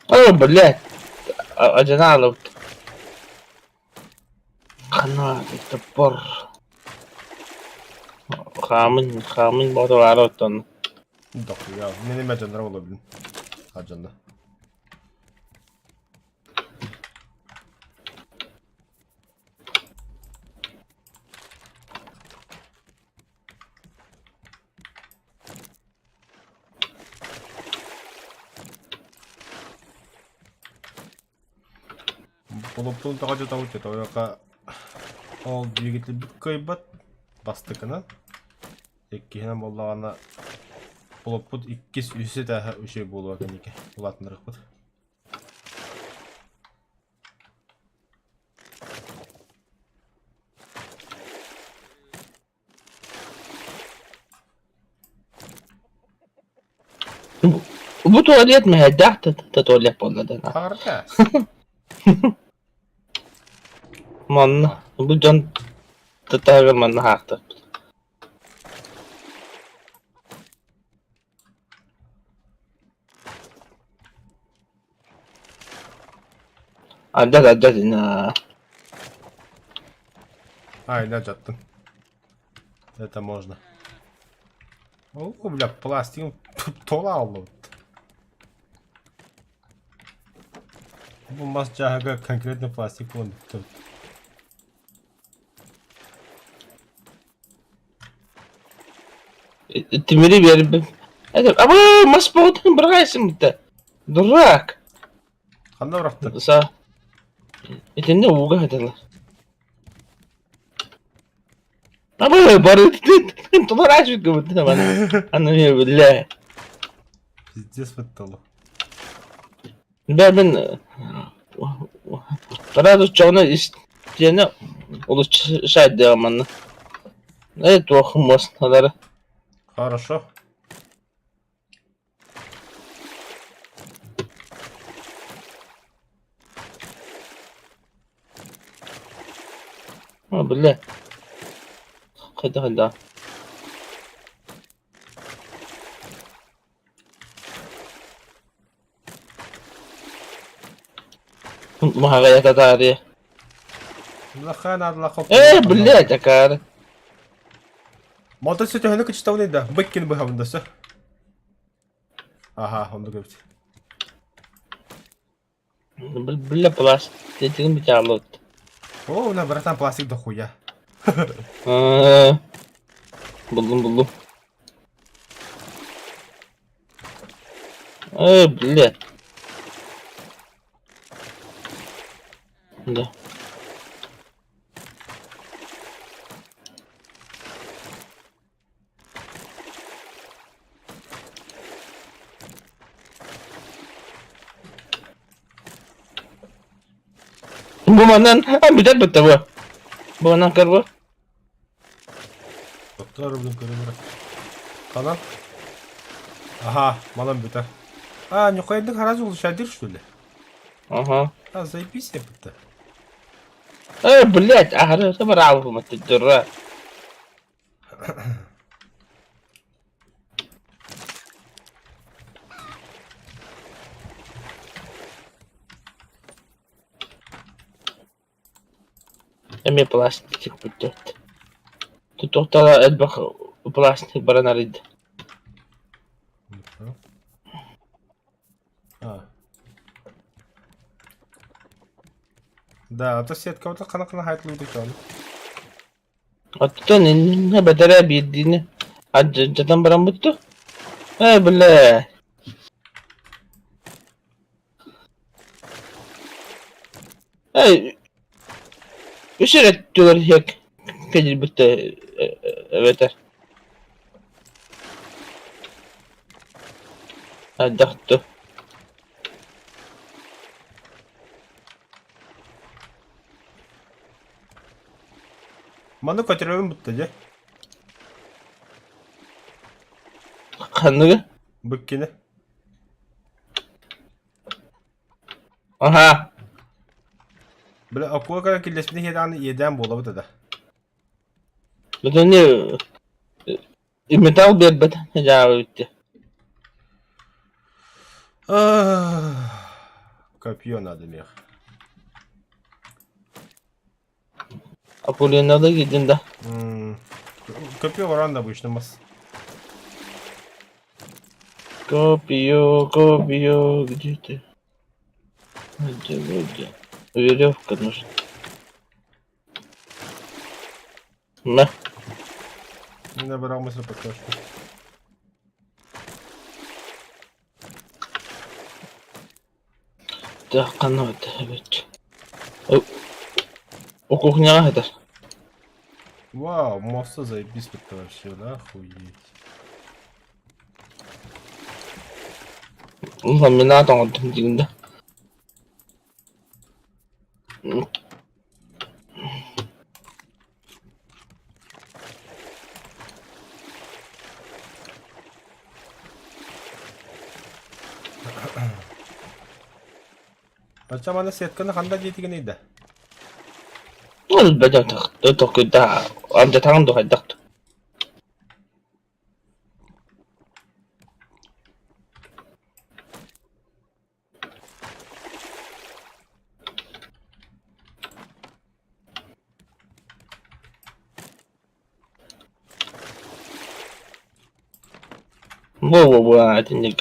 Oh, блядь. Acıdan Kanat topor. Хамын бото аротон. Док ya. Benim ajanlar olabilir. Ajanda. Полуптун тагажы табыт ет. Ояка ол двигатель бит көйбат. Бастыкына. Эккиһинен боллагана полупут иккис үсі тәһә үшей болуа кенеке. Улатынырық бұд. Bu tuvalet mi? Da tuvalet bolladı. Harika. Manna. Bu can tatağı manna haktı. Acad ina. Ай, жаттың. Это можно. О, бля, пластик тола алды. Bu mas jaga конкретно пластик болду. Тимири верб. Ama mas boğdun bırakayısın bir de. Durak. Kanda bıraktı. Sa. İçinde uğga hediler. Ama bari tutar aç bir kıvırdı bana. Anlamıyor bile. Пиздец выттало. Ben Karadut çoğuna isteyene oluşacak devamını. Evet okumasın haları. Хорошо. Ha bile. Hadi. Mahagaya tarihi. Лохана, лохоп. Блядь, такая. Мотор сеть ханука читал да. Быккин бы хавында все. Ага, он говорит. Бля, пластик, bir tane lot. О, на братан пластик дохуя. Buldum. Блядь. Да. Bu manan bidat bitti bu. Bu manan kır bu. Doktor bunu kırılır. Kanan. Ага, малам бета. А, нюхайдың хараз ол шадир, что ли? Ага. А, заебись я бета. Блять, ага, это браво, мать дура. Эми пластик бутет. Тут тоқтала элбах пластик баранарид. А. Да, а то сетка вот қана хайтлайды екен. Оттон не бедере бирдине. Жадан баран бутту. Бля. Üç ret diyorlar hek. Kedir bitti. Evet. Daktı. Маны көтеремін бұтты же. Kanıgı. Бүккені. Aha. Біле, оқуға кара келесмені хеданы еден бола бұты да. Bütün ne metal bir beden hecabı bitti. Копье надо, мех. Apollon'a da gidin de. Копье варан да обычно. Копье, где ты? Где? Веревка нужна. На. Не набрал мысль пока что. Да, канат, evet. O кухня это. Вау, моста заебись это вообще, да, охуеть. Ламинатом отдельно. Ача мана сетканы қанда жетіген еді? Ол бәден тақты, тоқыда, амда тағын доғай тақты. Во, это не...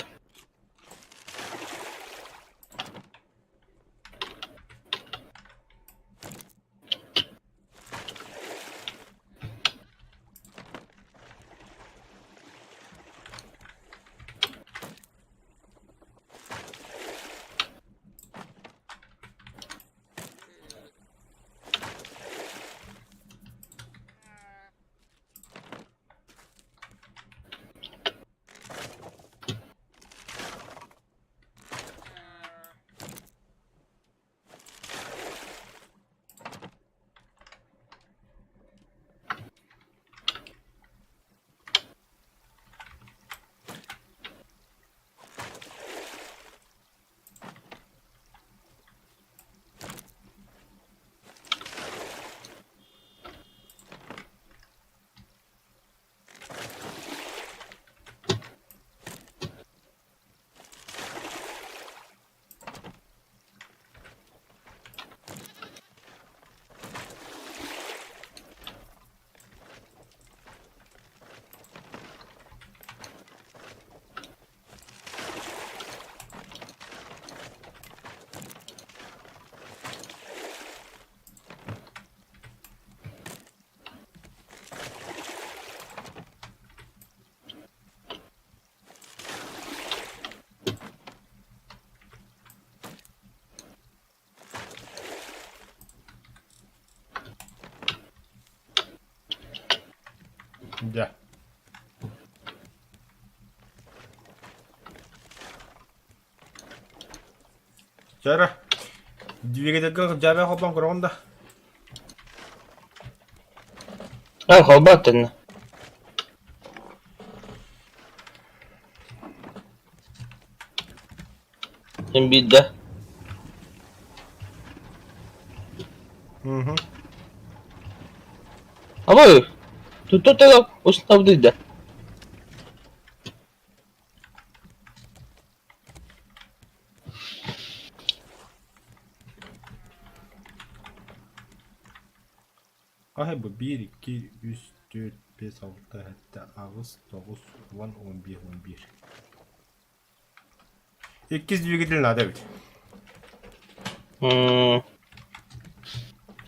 Да. Чара. Двигатель жабе хоплан курганда. Холбаттın. Şimdi bir de. Hı. Ama tut da usta bir de. Ay bu 1, 2, 3, 4, 5, 6, 7, 8, 9, 10, 11, 11. 8 двигатель надо ведь.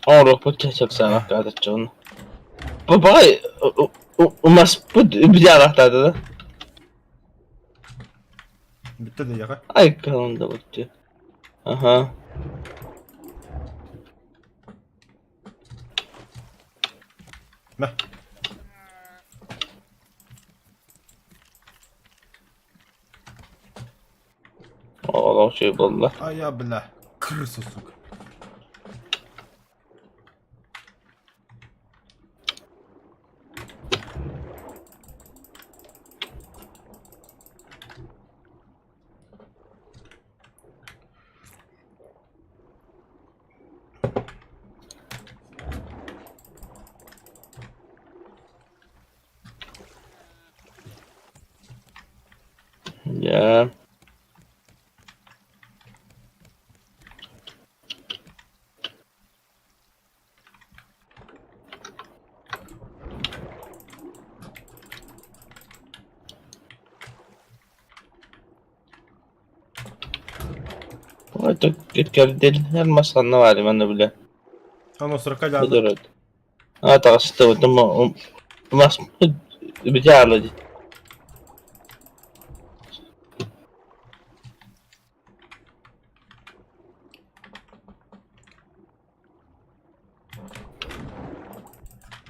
Onu çok sana kadar canım. Baba mas bu bir anahtardı da. Bitti de yaka. Ay kanında baktı. Aha. Meh. Allah şey buldular. Ay ya billah. Kırısı suka. Ya. Bu arada deli masanı var ben de bile. Оно 40 Bu geldi. da öyle. Ha takısı da ama mas bir ağırladı.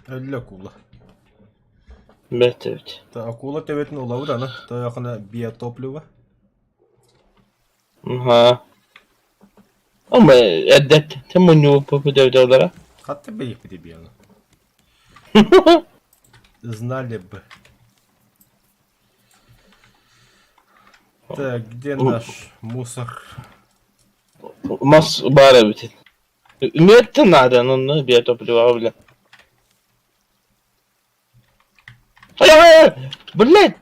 Öyle akula. Evet. Та акула теветин улавы да, та якына биотопливо. Aha. Ama eddet temunu popüler olarak. Hatta бейх бы тебе оно. Знали бы. Так, где наш мусор? Mas bari bitin. Ümiyetten nereden onu bir topluyor bile. Hayır. Bile.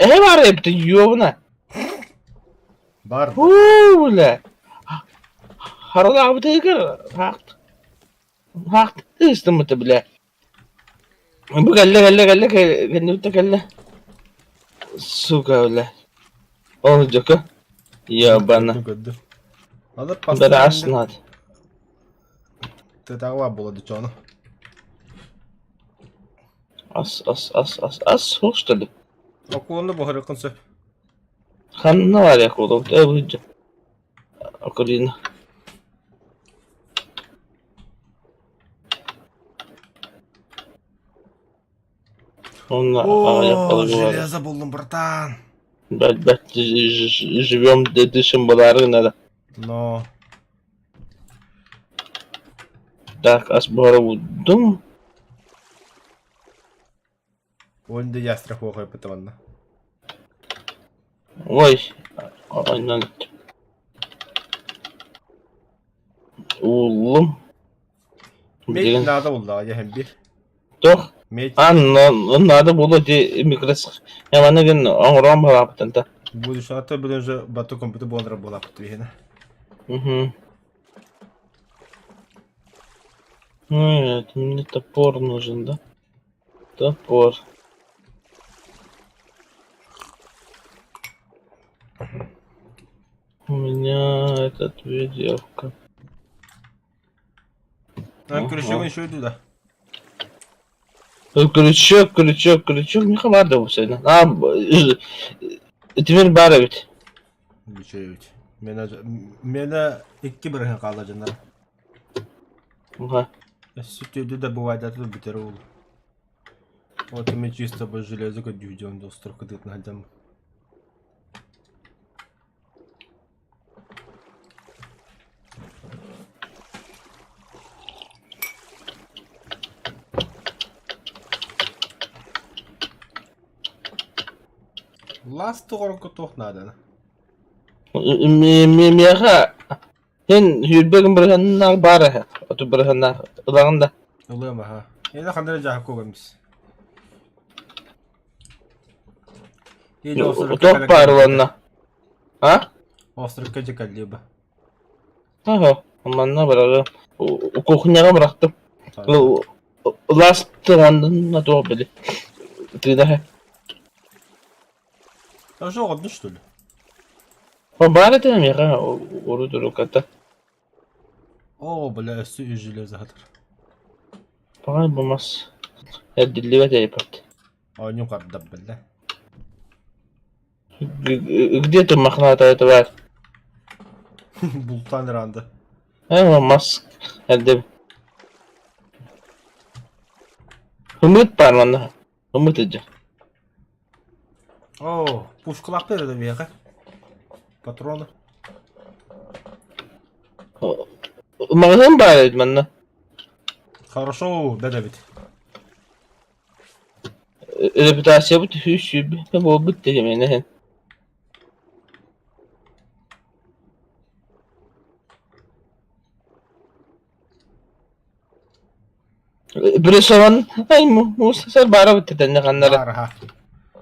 Var hep de yiyor buna. Бар. Bile. Harala abi de yıkar. Hakt. İstemete bile. Bu gelle. Kendi gelle. Suka öyle. Olacak ha. Ya bana. Gördü. Alıp Ben pasta. aslında hadi. Tetava buladı çoğunu. As hoş tabi. Akulunu bu harikın söp. Kan ne var ya kolum? Tabi. Akulina. Onlar yapmalı bu var. Железо buldum братан. Ben живем дышим balarına da. Но. Так, az bara vurdum. Oyunda ястреб окой патронна. Oy. Aynen. Oğlum. Меч надо buldu ya hem bir. Doch. Meç. Надо было де микрос. Я на ген аңрам раптанда. Bu düşatı bir önce Batu kompütü bonra bola kutuğuna. Нет, мне топор нужен, да? Топор. У меня этот веревка. Ben kürüşüğün şuydu da. Крючок. Не хватает bu sene. Теперь барабит. Bir şey yok. Mene iki bırakın kalacağına. Ага. Sütüydü de bu vaydatı biter oğlum. Вот мы чисто по железу идем до строка тут найдем. Lastı korku tohnadana. Miyaha sen yürübegin bırhanlar bara. Otu bırhanlar ılağında. Ilığıma ha. Yine kandıra cahak koymuş. İyice Top var olanla. Ha? Osuruk gece kalıyor bu. Aha. Aman ne bırakıyorum. O kokunyaga bıraktım. Last ondan da doğru bili. Tüyde. Ya şu oldu işte öyle. O bari dedim ya. Oru duru kata. Oo böyle üstü üzülüyor zaten. Bakın bulmaz. Ya dilli ve deyipet. Oyun kardı böyle. Где ты мохнатая тварь? Buluttan randı. Olmaz. Elde. Umut var bana. Umut edeceğim. Oo, puşkulak verir bir yaka. Patronu. Mağazam bari bana. Хорошо, да, bit. Reputasiya bu tühüş. Bu bitti yemeğine. Бресован, ай, мусор бара bitti tenne kanlara. Var ha.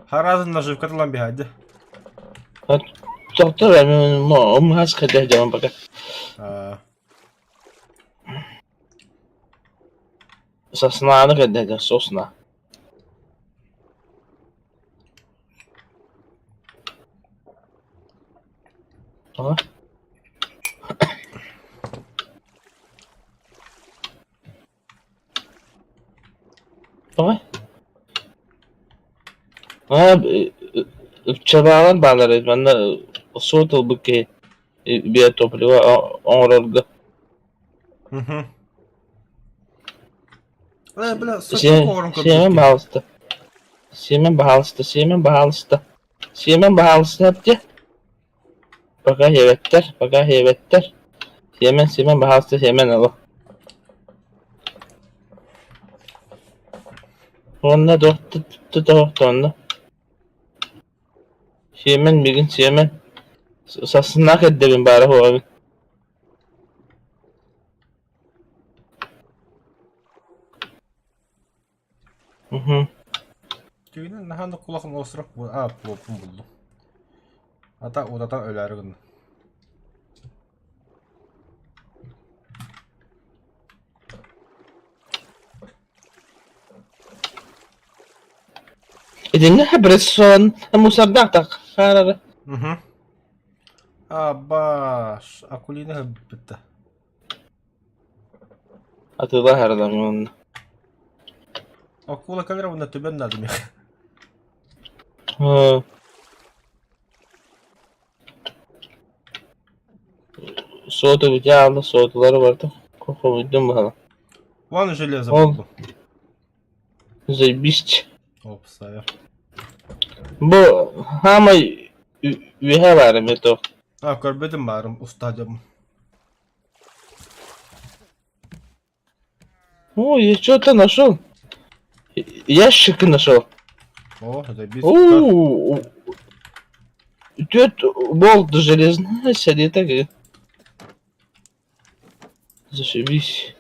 Harazın nаживка lan bir hadi. Doktor benim o has kadar zaman bakar. Sasnağını kadar sosna. Aha. Aha. Abi çabalan bağları bana soğutul bu ki bir topluyor onurlu. Hı. Böyle sakın Siemen korun bahalstı. Siemen bahalstı yaptı. Baka hevetler. Siemen bahalstı Siemen alı. Onda doktu onda. Siemen bir gün Siemen sasınak edebim bari o abi. Hı. Tüyünün nahanda kulakın osurup bu. Plopum buldum. Hatta odadan öler gün. İdinle habreson musardak tak. Kararı. Hı. Baş. Akulini bitti. Atıla her adam yolunda. Akula kamera bunda tüben lazım ya. Hı. Soğutu bir aldı. Soğutuları vardı. Koku buydum bakalım. Вон железо Ol. buldum. Zabiş. Опса ya. Bu ama üye var mı to? Görmedim varım ustacım. О, я что-то нашел. Ящик нашел. О, забить. О, тут болт железная сидит так. Зашибись.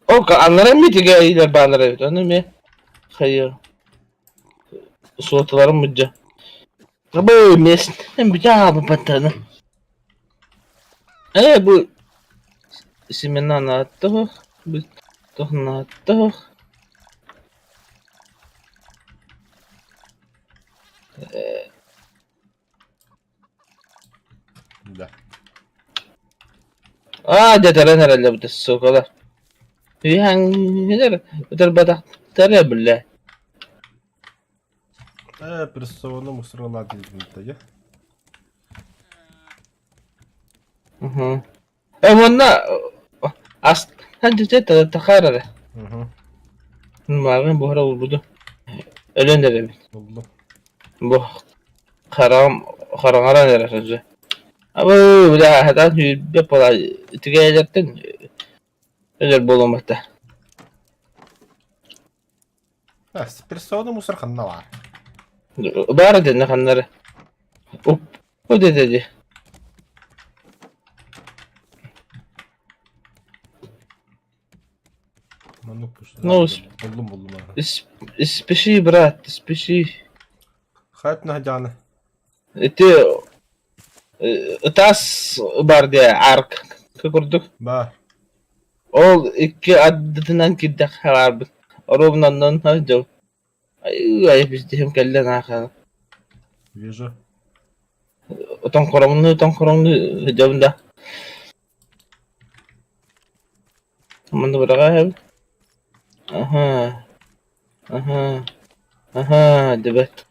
О, anlara mı tigaylar bağlara evet onu mu? Hayır. Soğutularım mıcca. Bu mesleğin bir abi patanı. Bu ismini anlattı. Biz anlattı. Da. Deteren herhalde bu da sokalar. Yani öder badak tere bile. Прессованно мусорла дилбинде ya. Hı. Bunlar aslında de takarır. Hı. Numaranın bu ara buldu. Ölen de demin. Buldum. Bu karan neresi? Ama bu da hatta bir pola tigaylardan öyle bulunmakta. Персона мусор ханна var. Бар дene kanları. O dedi. Manuk puştu. Ну, Buldum abi. Спеши, брат, спеши. Hayat ne canı? Ты тас бар diye ark kurduk. Бар. Ol iki adetinden giddik harbi. Orumdan hacı. Ay biz hem kellen akı. Вижу. Otan koronlu hacımda. Mana berapa? Aha. Debat.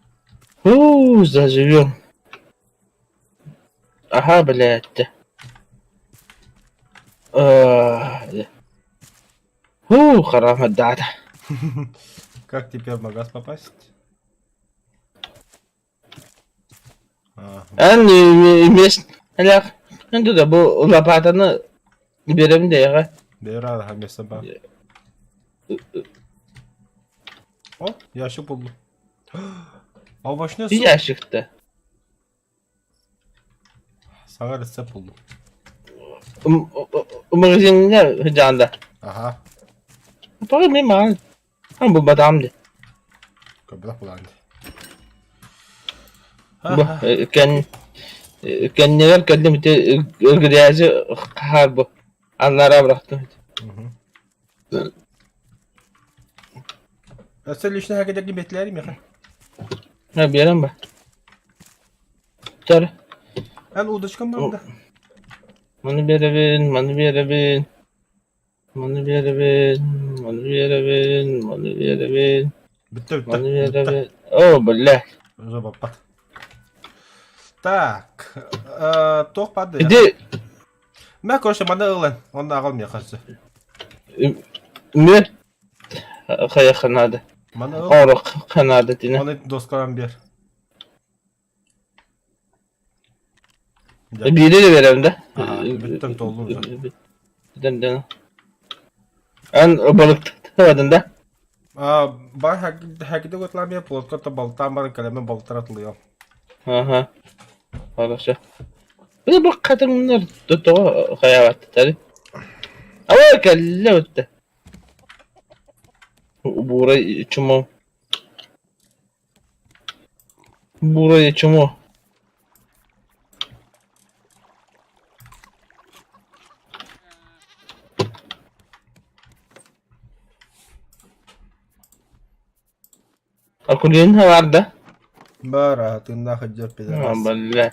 Заживем. Ага, блядь. Харам отдата. Как теперь в магаз попасть? En mes hala anda da bu lapatını verelim de ya. Beyra ha mesela bak. Oh, yaşı buldum. Al başına su. Bir yaşıktı. Sana resept buldum. Magazinde hıcanda. Aha. Para mı mal? Ha bu badamdı. Kabila kullandı. Bu kendiler kendim de gıdayacı har bu. Allah'a bıraktım. Sen işte hakikaten beklerim ya. Ha bir yerim bak. Çare. Ben udaşkan bana da. Manı bir yere bin, manı bir yere bin. Manı bir yere bin, manı bir yere bin, manı bir yere bin. Bitti Manı bir yere bitti. bin. Oh billah. Уже попад. Так, тоқ падды. Bir de Mən короче мана ылын. Onda ağılmaya qarşı. mi? Kaya kanadı. Mana ıl. Oruk kanadı dine. Onu dostlarım bir. Biri de verem de. Aha, bittim doldum zaten. Den. En balık tutmadın da. Бар hakide götürmeye plotkota baltan var kaleme baltar atılıyor. Aha. Хорошо. Bir de bak kadınlar tutuğu hayavat tabi. Ama kelle öttü. Burayı çumu. Burayı çumu. Akuliyin vardı. Bara hatında hıcır Ha pederas. بالله.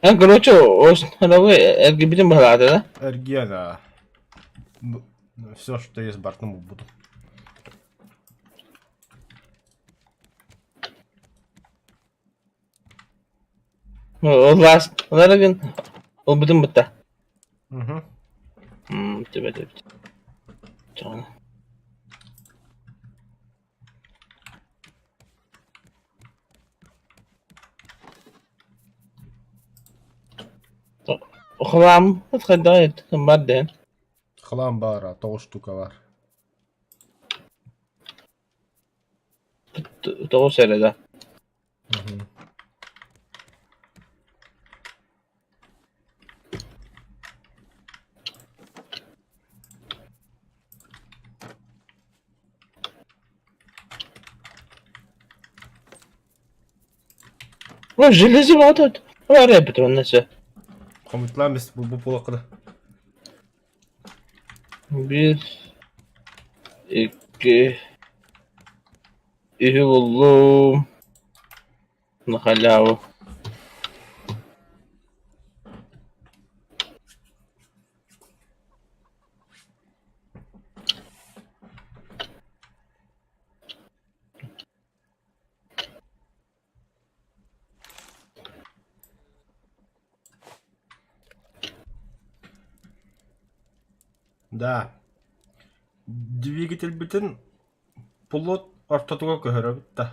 Короче, основной LGBT багато, да? Эргена. Все, что есть бартному буду. Olmaz. Onlara gün o bütün bitti. Угу. Bitti. Tamam. Хлам, отходит, баден. Хлам бара, 9 штука var. Doğru söyledi. O железі ватат. Var ya Petron neyse. Komutlar bu polakada. 1 2 İyi buldum. Nakalavı. Да. Двигатель bütün pulot ortadoğa köhörü bitti.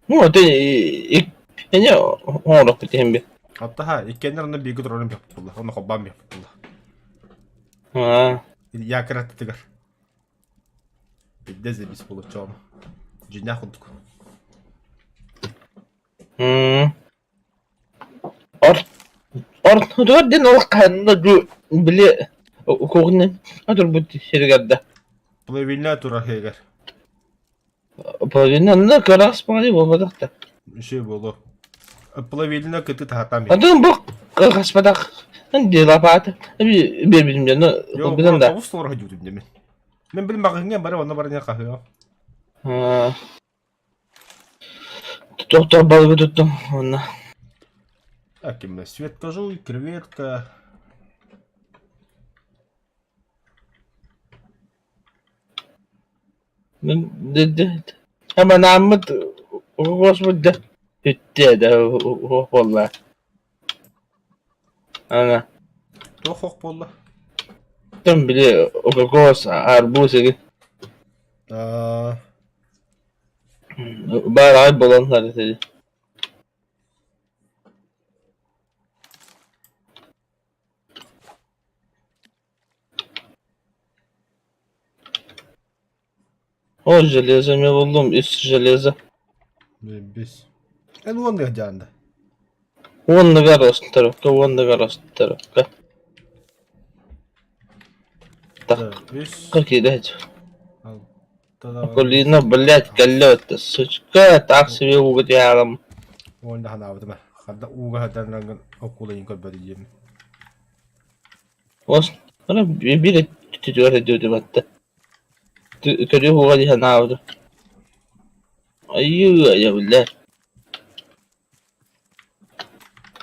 Ну, ты не он рок тем би. Hatta ha, ikkender onu bir gün onu yapıldı. Onu kobam yapıldı. Ha. Ya kırat tıgar. Bir de zebis bulacağım. Cina kuduk. Or Ortada den o kanında bile kokun adur bu şirkette. Bu evine tura heger. Pojinin ne kadar spani olmadı da. Şey bolu. Bu evine kötü tahtam. Adın bu kaspadak. Hadi lapat. Bir bizim ne Yo, bizden bu de. tavus sonra hacıyordum demin. Ben bilmem bakın bari ona bari ne kahve. Ha. Doktor balığı tuttum ona. Аким свет кожу и креветка. Dedi. Hemen Ahmet hoşbuldu. Hütte de vallahi. Ana. Тохох болла. Там били кокос, арбуз bayağı ayıp olanlar dedi. O железо mi buldum, üst железо. Без. En он где anda. Вон на горошторовка. Так, Без. какие дать? Тогда Колина, блять, колёта, сучка, так себе угодялом. он да хана авдма. Хада уга хадан окула инкор бадием. Ос, она били тетёра дёдю батта. Тёдю угоди ханавду. Аю, я блядь.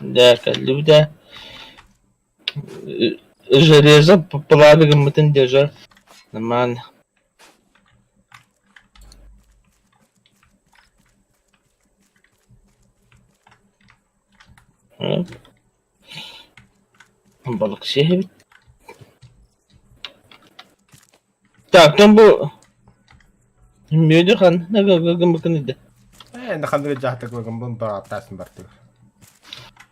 Да, когда железо поладыгом мытын держа. Нормально. Balık şey. Так, там был... Медихан, bakın idi. Ne kandı jahtak bagam bun baratas bartu.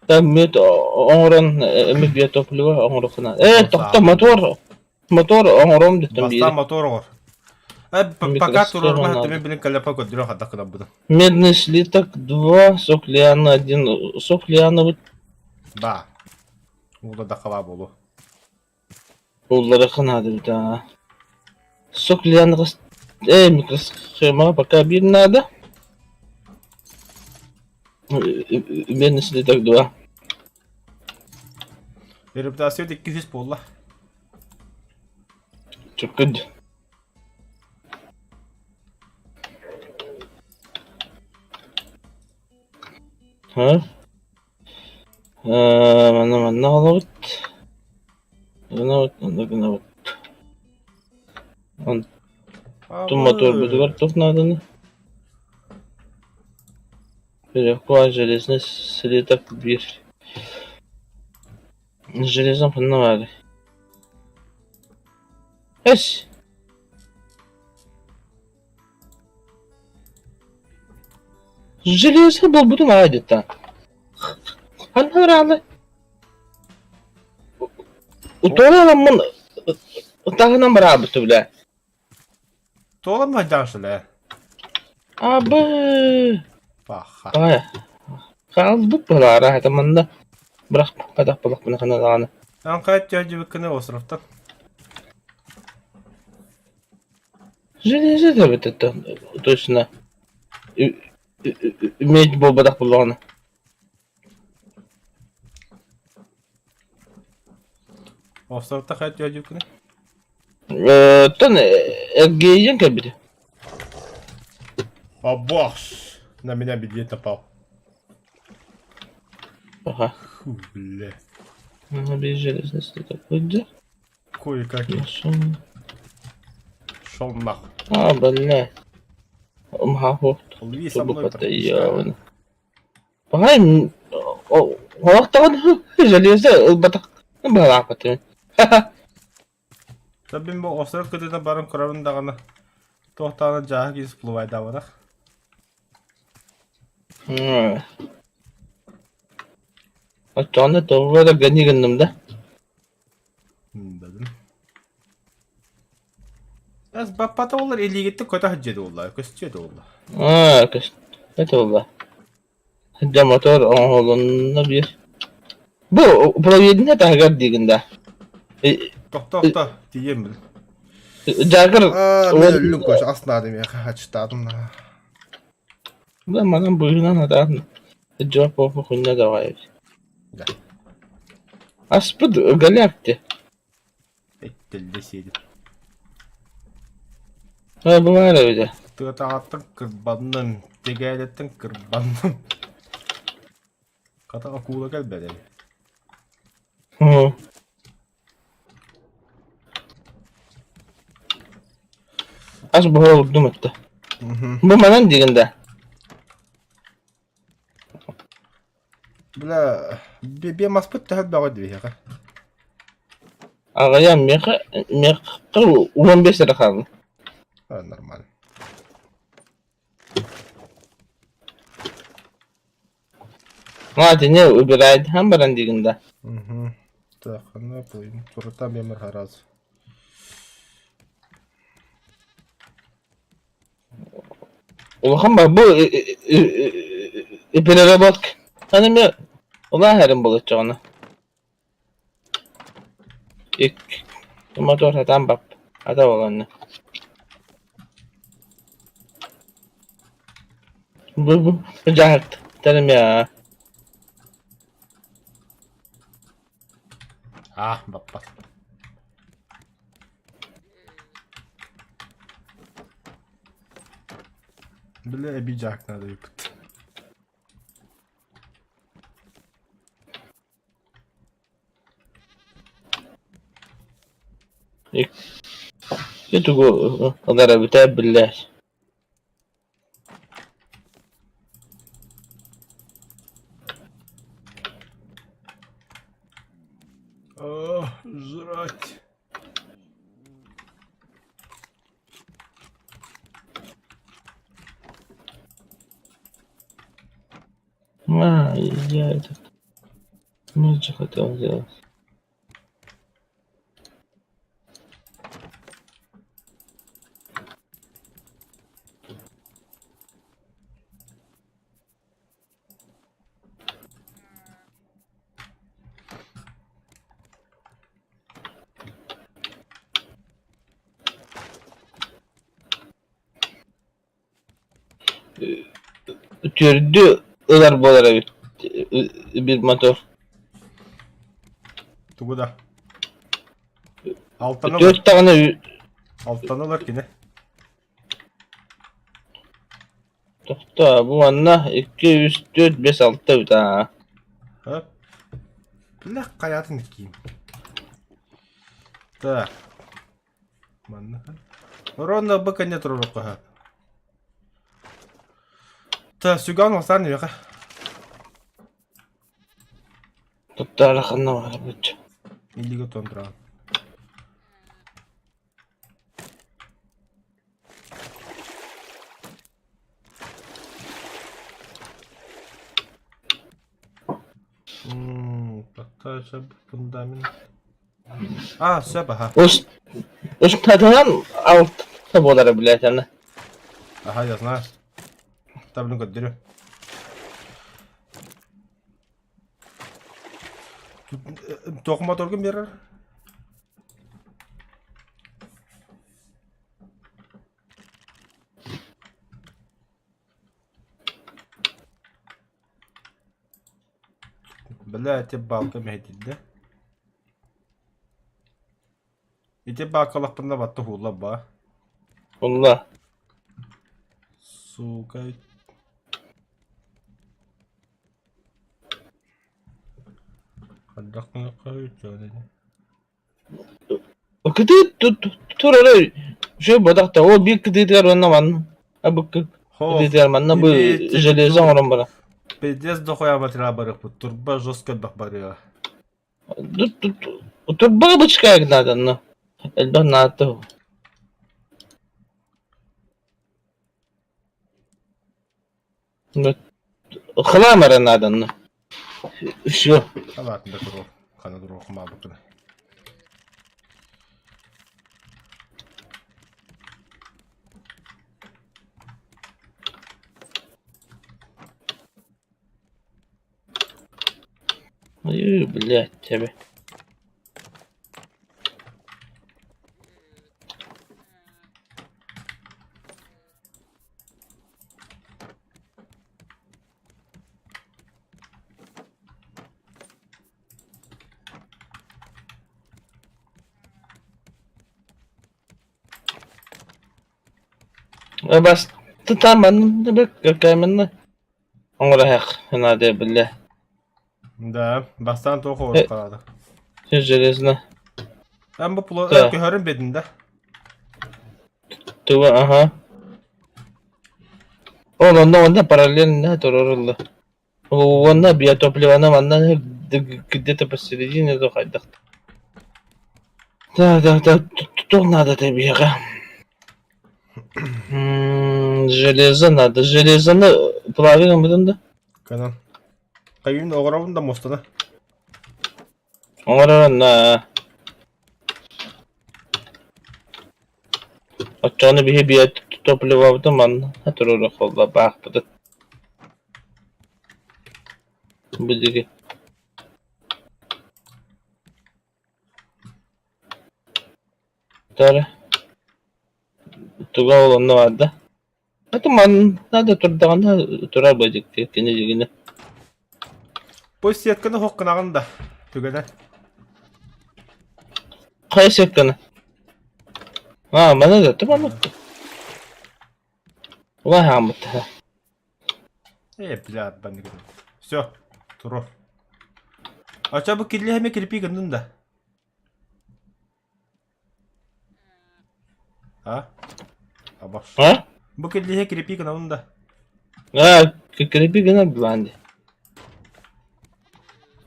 Там мед оңрон эмигия топлуга оңрокна. Токто мотор оңром дитем Basta бири. motor var. Пока турорна теме билин каляпа кодро хада куда буду. Медный слиток 2, сок лиана 1, сок лиана Ба. Уда да хава болу. Уллары кынады бит а. Сок лиана микросхема пока bir надо. Медный слиток 2. Reputasyonu 200 bolla. Çok kötü. Ha? Mana alıp. Ana. Tu motor budur top надо. Легко железный слиток 1. Железом фонарь. Эс. Железо был bütün adeta. Hanharalı. Utoralamın tağına beraber bile. Tola mı danşıla? Abi. Baha. Ay. Kaldı bu paralar hatamında. Bırak kadak balak bana kanalını. Ankayet yacı bıkkını osraftan. Железо да вот это точно. Иметь был бы так плана. Osrafta kayet yacı bıkkını. Тон Эргейен кабели. А баш! На меня бедет напал. Ага. Фу, бля. Без железности такой да. Кое-какие. Машина. Шел нахуй. Блядь. Махаху. Лви со Чтобы мной постоянно. Погай. Вахтан железо батак. Барапаты. Ха-ха. Tabii bu osraf kıdığına barın kurarın dağına. Tohtağına cahı gizli puluvayda varak. Açığında tavuğa da gani gındım. Dedim. Az bapata olur 50 gitti kötü haccadı ollar. Köstüydü ollar. Aa kız. Ne tavuğa? Hadi motor oğlunla bir. Bu projenin ne tahgar diginde. Doktor diyeyim mi? Jagger Ben ölüm koş asla demeye kaçtadım da. ben bana buyuran adam. Cevap oku kunna da var. Ya. Aspıd galaktı. Ektel deseydim. Ha bu var öyle. Tığatın kırbanın, tegaletin kırbanın. Kata akula gel be. Hı. Az bu oldu mu? Bu bana diginde. Bula bir masput tahat bağı diye ya. Ağaya meka 15 lira kaldı. Ha normal. Hadi ne öbüraydı hem baran diginde. Так, ne koyayım? Turta memur haraz. Ulan bak bu ipelere bak. Hani mi? Ulan herim bulacağını. İlk motor hatan bak. Hata olanı. Bu cahit. Derim ya. Ah baba. Bile bir cakna da yapıt. İlk. Yutugu kadar biter billah. Oh, жрать. Ma ya. Ne çıktı o? Türdü ılar bolara bir motor. Tugu da. Alttan alır. 4 tane Alttan alır yine. Dokta bu anla 2 3 4 5 6 bir tane. Hop. Bile kayatın dikeyim. Так. Mana? Ronda bakanya turuk ha. Ta sugan olsan ya. Dokta rakanna var bu. 50 ton tra. Hatta fundament. Ah, siapa ha? Us tadanan alt bolara biletene. Aha yazma. Tabii bunu gönderiyor. Tokma torgun bir yer. Bela eti balka mehdildi. Eti balkalak bunda battı hula ba. Allah. Sugay. Kadak mı koyuyor dedi. Kıtı tur öyle şu badakta o bir kıtı diğer onunla var. Bu kıtı diğer manna bu jelezan oran bara. Пиздец дохуя материал барых bu turba жестко бах барıyor. Tur bana bıçkaya gitnadın no. Elbette nato. Xılamara nadın no. Все. Ладно, докуру. Kana dur okuma bakın. Ой, блядь, тебе. بس تتعمل بك كامل عمرها نادي بالله Да, bastan toku olup kaladı. железно Ben bu pulu Да. görün bedinde. توا اها он параллельно турурулла он биотопливо она где-то посередине доходит. Да, тут надо тебе. Железо надо. Железоны половину будем да? Kanan. Kayın da oğrabın da mostana. Ona Açığını bir biotopливо man hatırlar kolda baktı. Bilgi. Tara. Tuga olanı vardı. Hatta man надо turdan turar bacık kendine. Bu siyatkını hokkınağın da. Tügeden. Kayısı kanı. Ha bana da tamam mı? Vay hamut. Bile ben de gidiyorum. Все. Turu. Aça bu kirli hem kirpi gındın da. Ha? Ha bak. Ha? Bu kirli hem kirpi gındın da. Ha, creepy gene bende.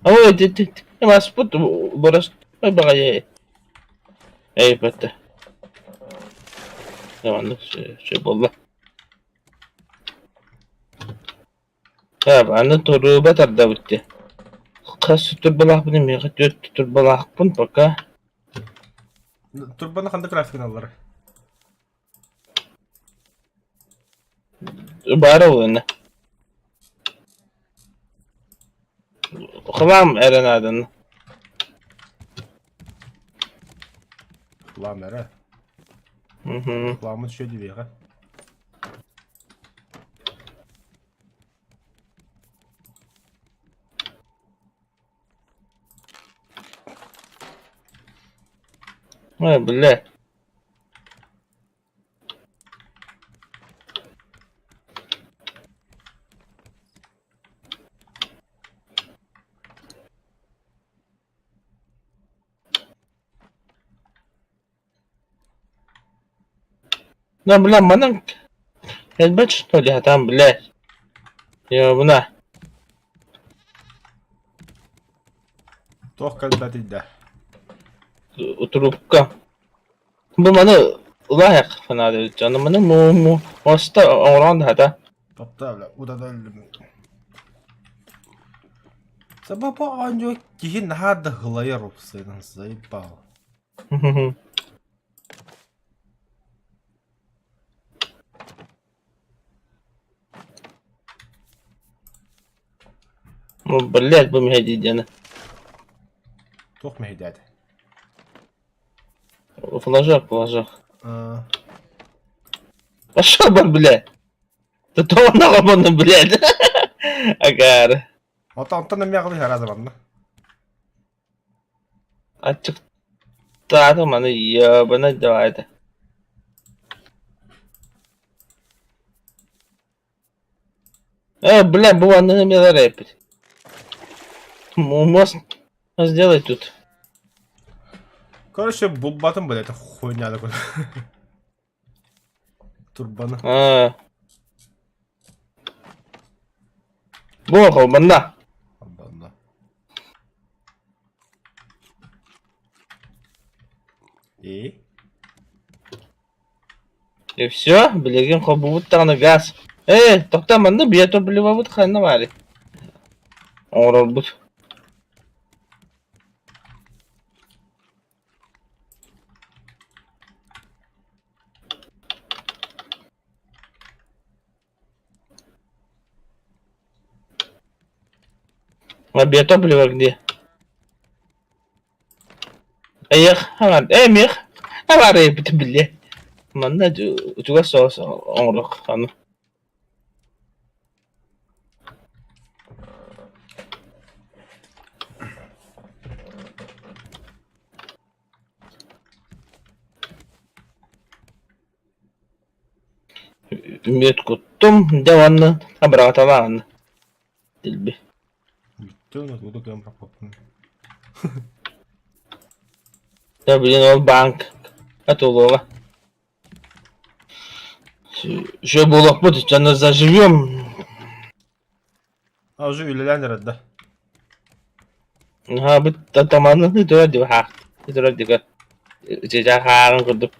Ama mas put boras bagay. Eyvallah. Tamam şey bolla. Ya ben toru batar da bitti. Kas turbalak benim ya turbalak pun paka. Turbanı kandı grafik kanalları. Bara oyna. Kıvam eren adını. Kulağım nere? Hı. Kulağımız şöyle bir ha. Ha billah. Nah belah mana? Hebat tu lihat tam belah. Ya benar. Toh kalbeti de. Oturupka. Bu mana layak fena değil. Canım mana mu hasta orang dah ada. Tapta öyle. Bu da öyle. Sabah bu anca kihin hada hılaya rupsaydan zayıf bağlı. Belah bu mehdi jana. Toh mehdade. Флажок. А что бы, блядь? Да то он нахабанно, блядь. Агар. Ota ne yapıyor her zaman? Açık tadı mana ya bana davaydı. Блядь, bu anda не рэпит. Можно сделать тут. Короче, bulbatın böyle oynayalı konu. Turbanı. Bu banda. Allah. И? И все, блин, будто на газ. Тогда манда биотопливо вот хана вари. Орал бут. Había topluyor diye. Ayık hemen emir. Hemen repeti bile. Manna juga sos onruk hani. Ümit kuttum devamlı abratalan. Dilbi. Bitti onu tuğdu kıyam rapatın. Ya bilin ol bank. Atologa. Şu bulak bu canı zаживем. Aa, şu ülelen nerede? Ha bu tamanı ne diyor diyor ha. Ne diyor diyor. Cecak harın kurduk.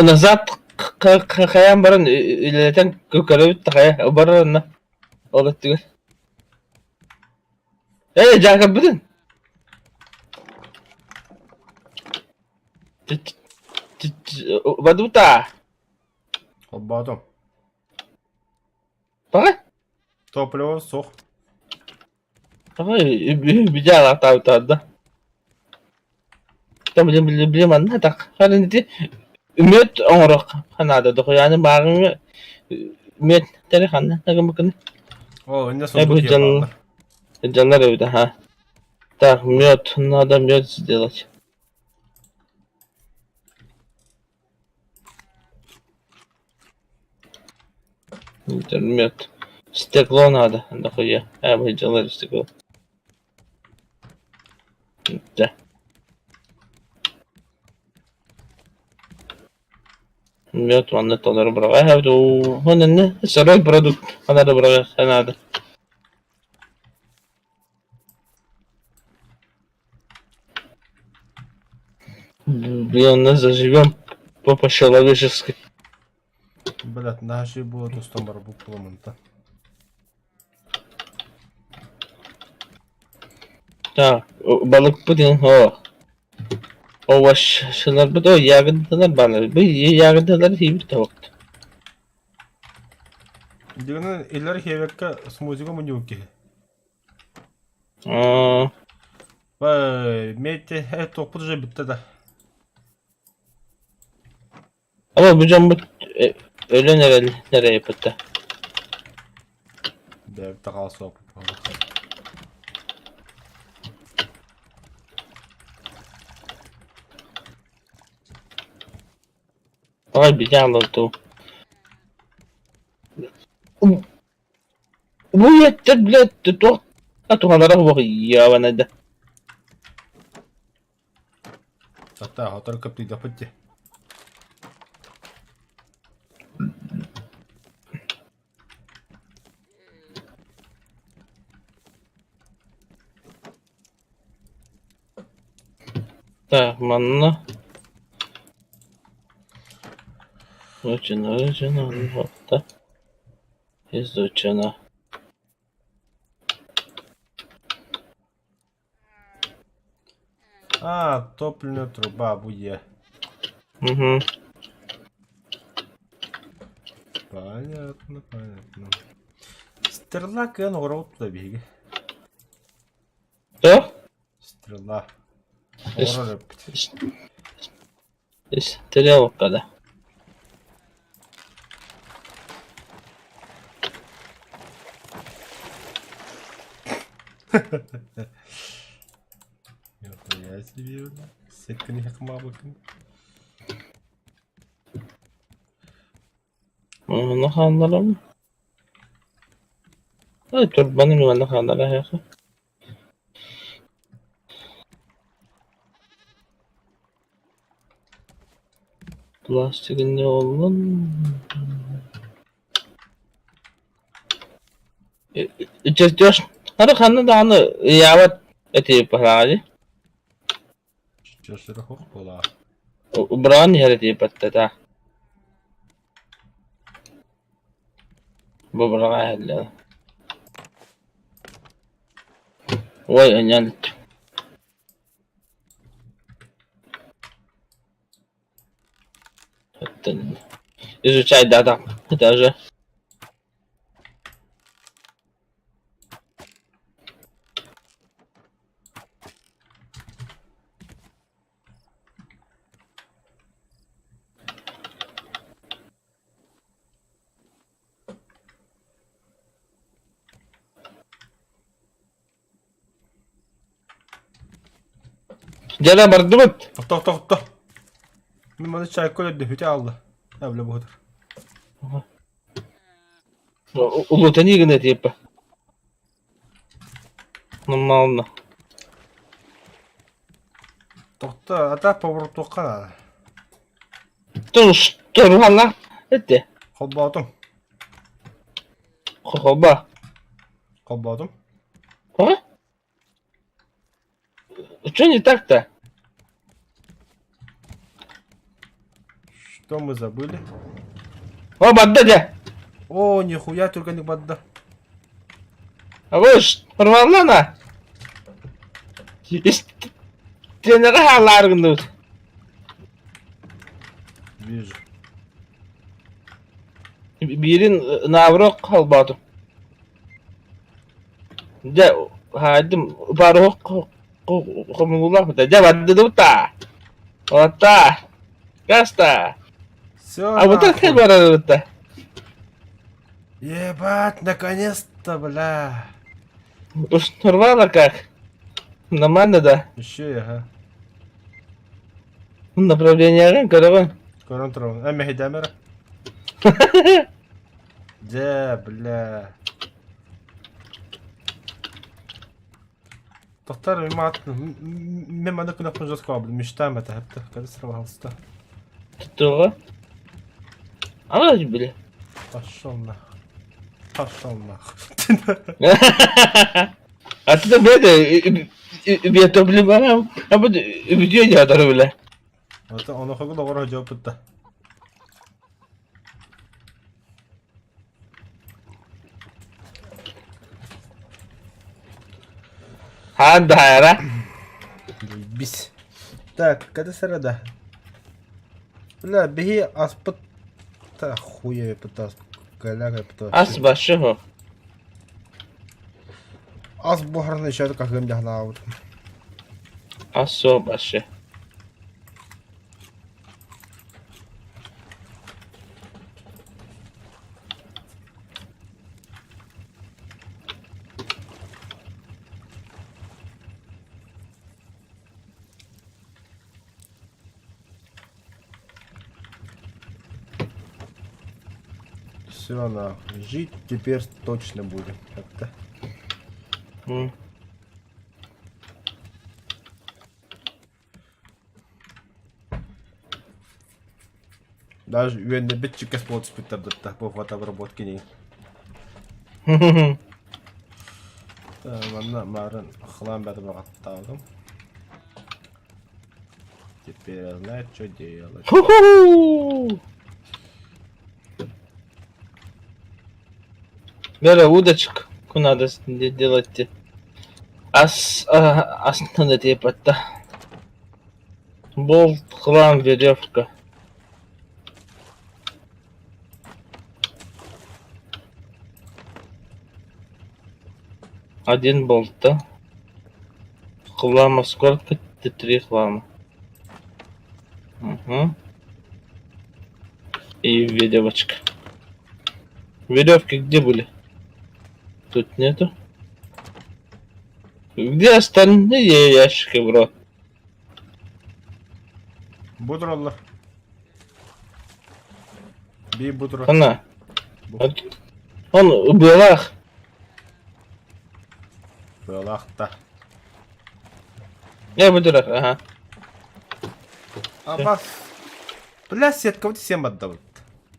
Nazat kayan barın ileten kökörü takaya barın olat diyor. Caka bidin. Badu ta. Abbadım. Bak. Topluyor sok. Ama bir jala tahu da. Tam bilim anna tak. Hani dedi ümit onruk hanada da yani bağın ümit tele hanna nagam bakın. Oo, ne E son bu tutuyor can canlar evde ha. Tak ümit nada ümit diyorlar. Ümit. Steklo nada da koya. E bu canlar steklo. De. Ümit anna tonları bırak. Ha bu hanne saray produkt. Hanada bırak hanada. Блин, нас заживем по-человечески. Блядь, наші було достом барбу пломонта. Так, balık puding o. O başlar bu da yağıntılar bana. Bu yağıntılar iyi bir tavuk. Дигнен илер хевекка смузиго мунюки. Aa, Vay, mete he topu da bitti de. ama bu cam bu öyle nereye yapıttı? Dev takal sopu. Ay bir can oldu. Bu yeter bile tutuk. Atuhanlara bak ya bana da. Hatta hatar kapıyı da pıttı. Так, manna. Очень, вот да. Изучено. А, топливная труба будет. Угу. Понятно. Стрела кен орот да биги. Что? Стрела. Ис- Орот. Стрелка, да. Я себе сетка не хакма bakın. Ne kanlarım? Ay dur benim ne kanlara ya. Plastikin ne olun? İçeriyorsun. Hadi kanı da anı yavat eti parayı. Чёрт хох bola. Бран я eti patta. Bu bırak hele. Vay anyal. изучать, да, там, даже. Жана бардыбыт. Тоқта. Мен маны чай көрді өте алды. Әбле бұғыдыр. Улутани гына типа. Нормально. Тоқта, ата поворот тоққан. Турвана. Это. Қолбаудым. Хоба. Қолбаудым. А? Что не так-то? Что мы забыли? О, бадда. О, нихуя, только не бадда. А вы ж рвалана. Стенера халаргнут. Вижу. Бирин наврок халбату. Да, хадим барок комулах, да бадда дута. Вот та. Каста. Все. А вот так барата. Ебать, наконец-то, бля. Уж рвала как? Нормально, да? Еще ага. Направление караван. Контрол. Эмми Дамера. Да, бля. Тоқтар, мен мана күні құн жасқа абылым. Мечтаем это, хәпті. Кәді сұрағалысты. Что? А, бля. Пошел нах. Пошел нах. А ты там это, я топлю, а вот видео не оторвали. Вот он охогу доғыр жауап бітті. Анда хайра. Бис. Так, кәді сұрада? Бля, бихи аспыт. Та хуя пытас. Галяга пытас. Ас башыгы. Ас бұхарны ішеді қағым жағына ауыд. Асо башы. Все, нахуй. Жить теперь точно будем. Как-то. Даже үйенде бітчік кәспол түспіттерді по фотобработке не. Мана марын хлам бәді бағатталдым. Теперь знает, что делать. Бля, удочек. Куда надо делать? Основная типа-то. Болт, хлам, веревка. Один болт, да? Хлама сколько? 3 хлама. Угу. И веревочка. Веревки где были? Тут нету. Где остальные ящики, бро? Будроллар. Би будро. Она. Он убивах. Белахта. Я буду рах, ага. Абас. Бля, сетка вот всем отдавать.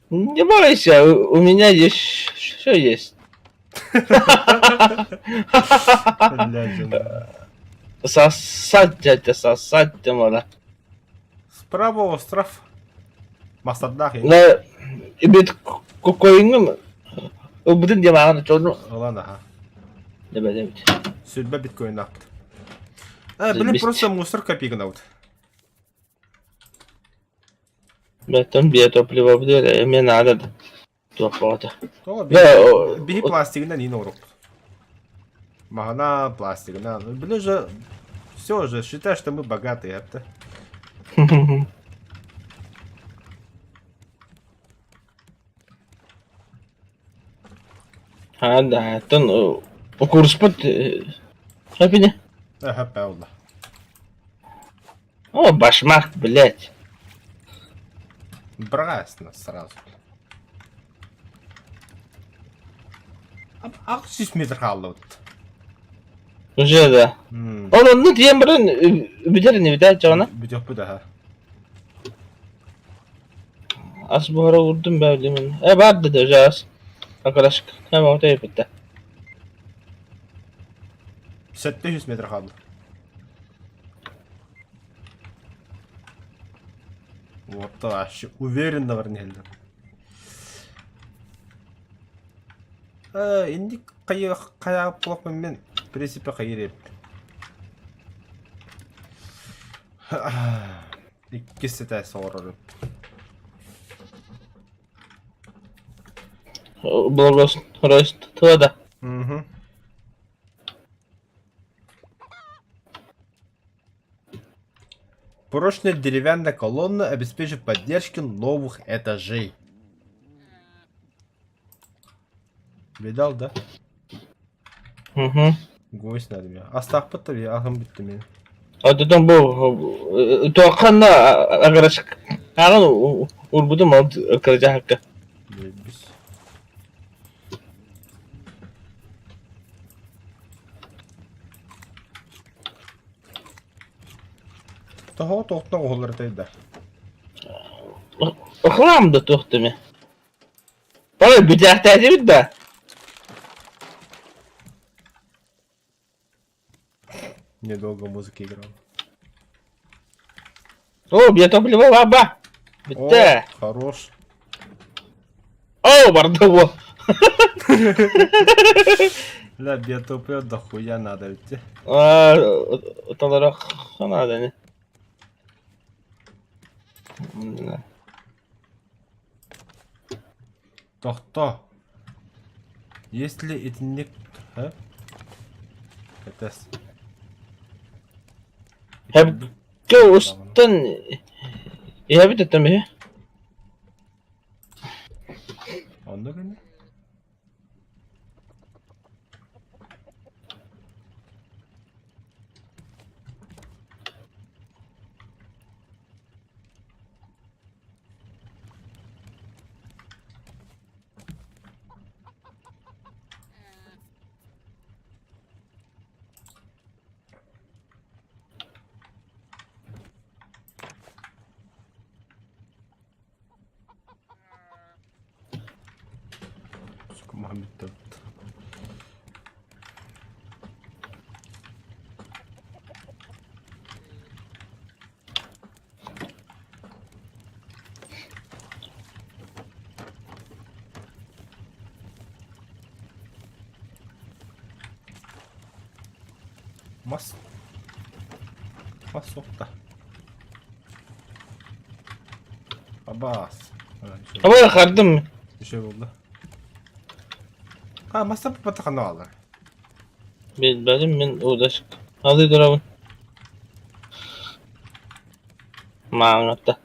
Не бойся, у меня есть что есть. Бля, жена. Сосать, дядя, сосать, ты мала. Справа остров. Масаддах. На бит кокоиным. Убдин демаган чону. Ладно, ага. Давай. Судьба биткоин апт. Блин, Заебись. просто мусор копейка наут. Бәттен бия топливо бідер, мен адады. Тоқпауды. Тоға Да, биһи пластигинен ин орук. Махана пластигинен. Блин же, все же, считай, что мы богатые, это. Hadi, tın o kursput hepini. Ага, паула. О, башмак, блядь. Брась нас сразу. Ақ 600 метр қалды вот. Уже да. Oğlum ne diyeyim ben bitirin bir daha cana. Бүтөк бу да. Az bu ara vurdum ben demin. Vardı da caz. Arkadaş hem ortaya bitti. 700 метр қалды. Вот вообще уверенно варнелді. Енді қаяқ блокпен мен принципе қайыр еп. İkisi de sorarım. Blogos Royce Tıvada. Угу. Прочная деревянная колонна обеспечит поддержку новых этажей. Видал, да? Hı. Гость надо меня. Астахпыт tabii, ahım bitti benim. Adıdan bu Doğakan'la arkadaş Ağın urbudum kırıcı hakkı. Biz. Daha tohtuna oğullardaydı. Oklam da tohtu mu? Bana bir dertlerdi mi de? Недолго музыка играла. О, bir toplu var baba. Bitti. О, хорош. О, vardı bu. Ля, биотопия дохуя надо ведь. Olarak sana da ne? Тохто. Если это не... А? Это... Hep ustan ya bir de mi? Onda göre. Muhammed Davut. Mas sokta. Abbas. Ama yakardım mı? Bir şey oldu. Ha masa patlakanı alır. Benim uğraşık. Hadi duralım. Mangatta.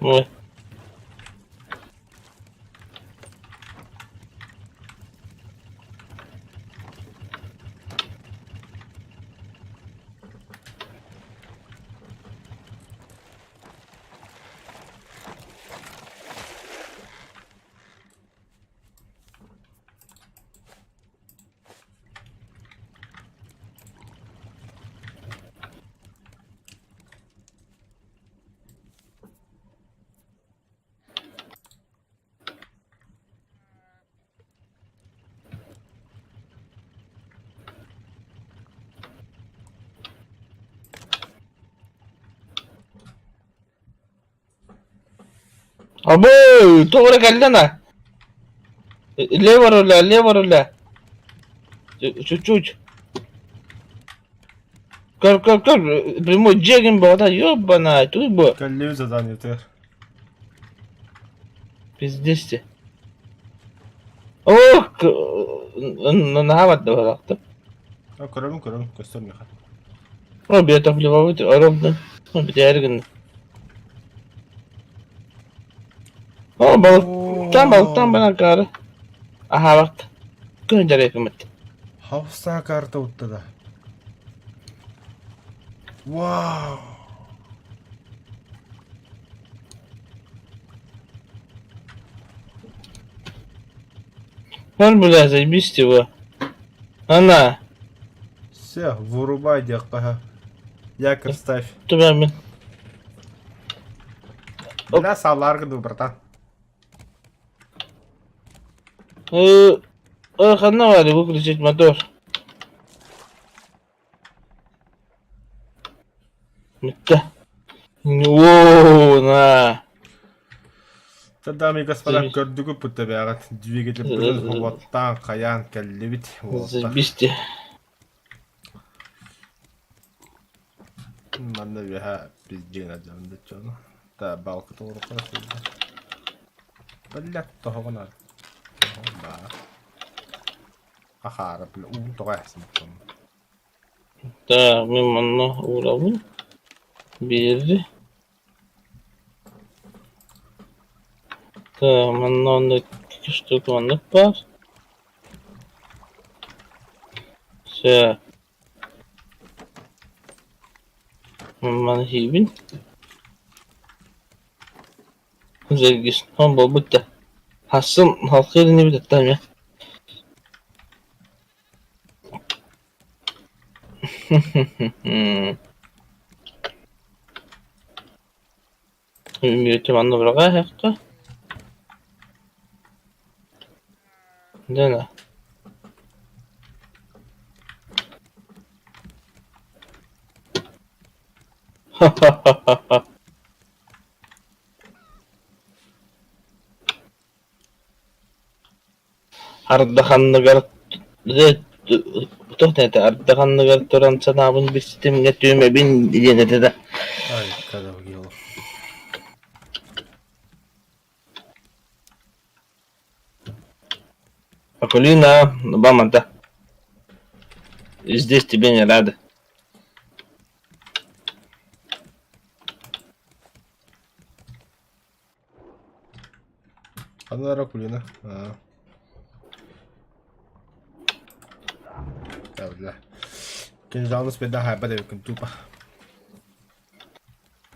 Ой. Abo, doğru geldi lan. Лево руля. Чуть-чуть. Кор. Прямой джегин был, да, ёбана, тут бы. Каллею задание тер. Пиздец. Ох, нахават да быраktı. Көрөм, көстөр меха. О, биотопливо ровно. Ну, битергин. О, балыктан bana karı. Aha bak. Gönder hükümet. Хавстаа карта уттада. Вау. Он, бля, заебись его. Она. Все, вырубай дякка. Якорь ставь. Тебя, блин. Бля, саларга, братан. Эх, надо выключить мотор. Это. О, на. Дамы и господа, көрдүгү путта бягат. Двигатель бүлүн ховаттан каян келлибит. Заебись. Манна бяха пиздена жамда чоно. Та балкы тоору кырасыз. Бля, тохогонар. Ба. Ахара бля, тогайсың. Так, мы манна уровень. Bir. Tamam, onda 2 штук manlık var. Все. Man hibin. Zergis. Han bol bitti. Hassın halk yerini bir tuttum ya. Büyütüm anla bırak hekta. Dene. Ardahanlıgar tohtete ardahanlıgar toran sanabın bir sistemine tüyme bin diye de. Ай, когда вгел. Акулина, баманта. Здесь тебе не рады. Одна ракулина. Да, бля. Кинжалны спеда хайба да викин тупа.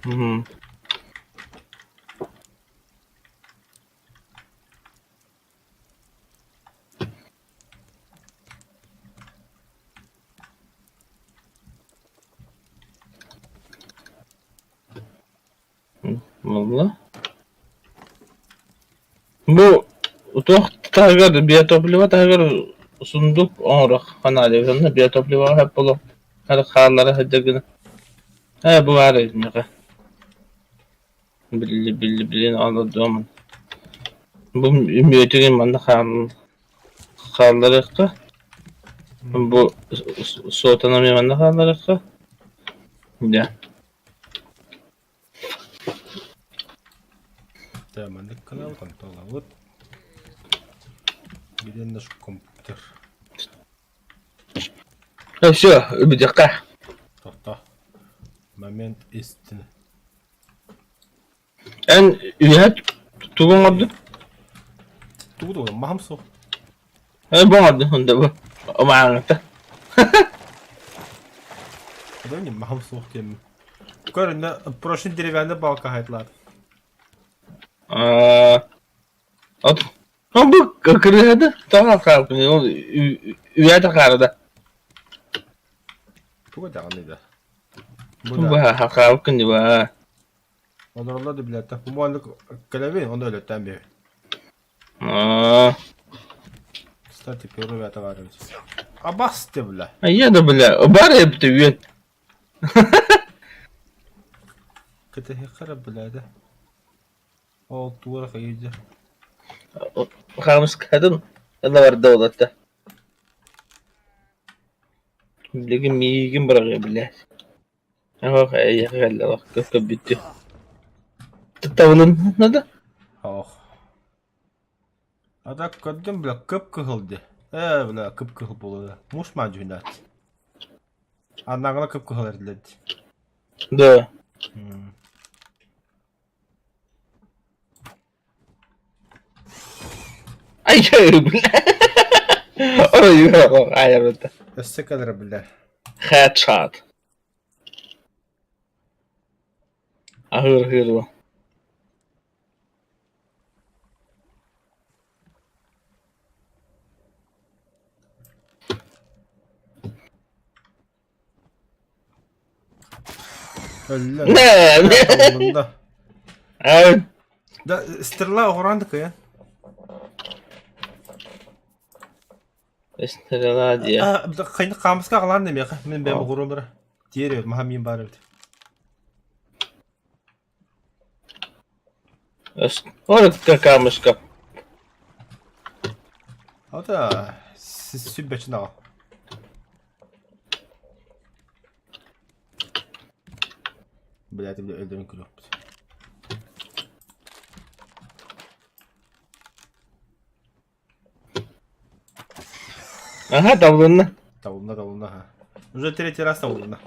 Угу. Valla. Bu tohtagar biyotopливо tagar sunduk onrak kanallarında biyotopливо hep bulu. Her xarlara hedegini. He bu var izmiğe. Billi anladım. Bu müyetirin bana xarları qı. Bu soğutanamıyor bana xarları qı. Ya. Tamam, kanal kontrol вот. Где наш компьютер? Все, бедяка. Тоқта. Момент истины. En üyet tuğun vardı. Тугу да махамсо. Bu vardı onda bu. O mağanakta. Да не махамсо кем. Көрінді, прошлый деревянный балка хайтлар. От. O bu kırıdı. Tamam kalkın. O üyet akardı. Тугу да ганайды. Bu kalkın diye. Onlarla da biletten. Bu muhallik kalevi onu öğletten bir. Kıstati piyonu ve atavarımız. Abastı bile. Ya da bile. O bari yaptı üyet. Kıtı hekara bile de. O duvara kayıcı. Kamus kadın da var da olatta. Bilgin miyigin bırakıyor bile. Bak geldi bak köp bitti. Tavılın ne da? Oh. Ada kadın bile kıpkıhıldı. Bile kıpkıhıl buluyor. Muşma cühnat. Anağına kıpkıhıl edildi. Da. Ay bile. Orayı yok ayarladı. Össe kadar bile. Headshot. Ahır bu. Öyle. Ne? Bunda. Evet. Da stirla orandık ya. İstirala diye. Bir de kayını kamuska kalan demiyor. Ben bu kurulur. Diğer ev mahamin bari öyle. Orada kalmış kap. O da siz sübbeçin ağa. Bileti bile öldürün kulu. Aha davulunla. Davulunda ha. Уже третий раз davulunda.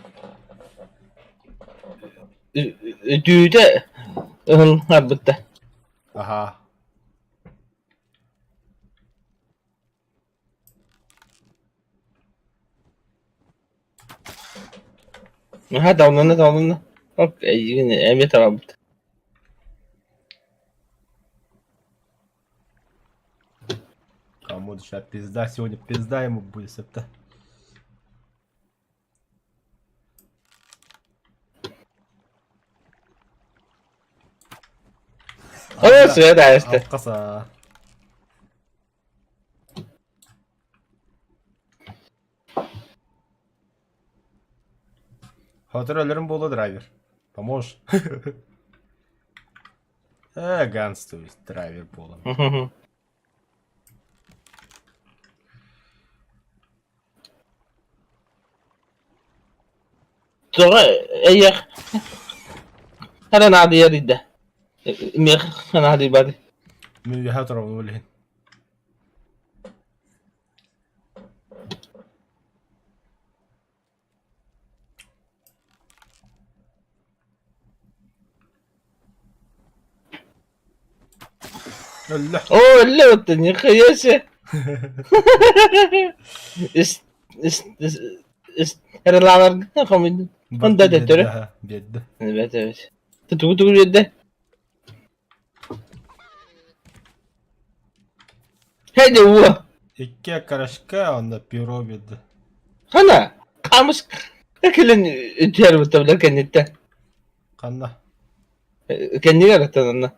Düğde. Ha bitti. Aha. Aha davulunla. Bak yine evet tamam bitti. Кому душа пизда, сегодня пизда ему будет, септа. Oraya suya da işte. Kasa. Hatırlarım bolu driver. Поможешь? Ганс, то есть драйвер полон. Sonra eğer her nadi yerinde. Mir nadi bari. من اللي هاترون ولا هن. الله. Oo lütfen yıkayası. Her lavar komedin. Onda da töre. بيده. Evet. Tutu yedi. Hadi bu. İki karışka onda piro biydi. Hana. Kamus. Akılın ütüyer bu tabla kendine. Kanna. Kendine yaratan ona.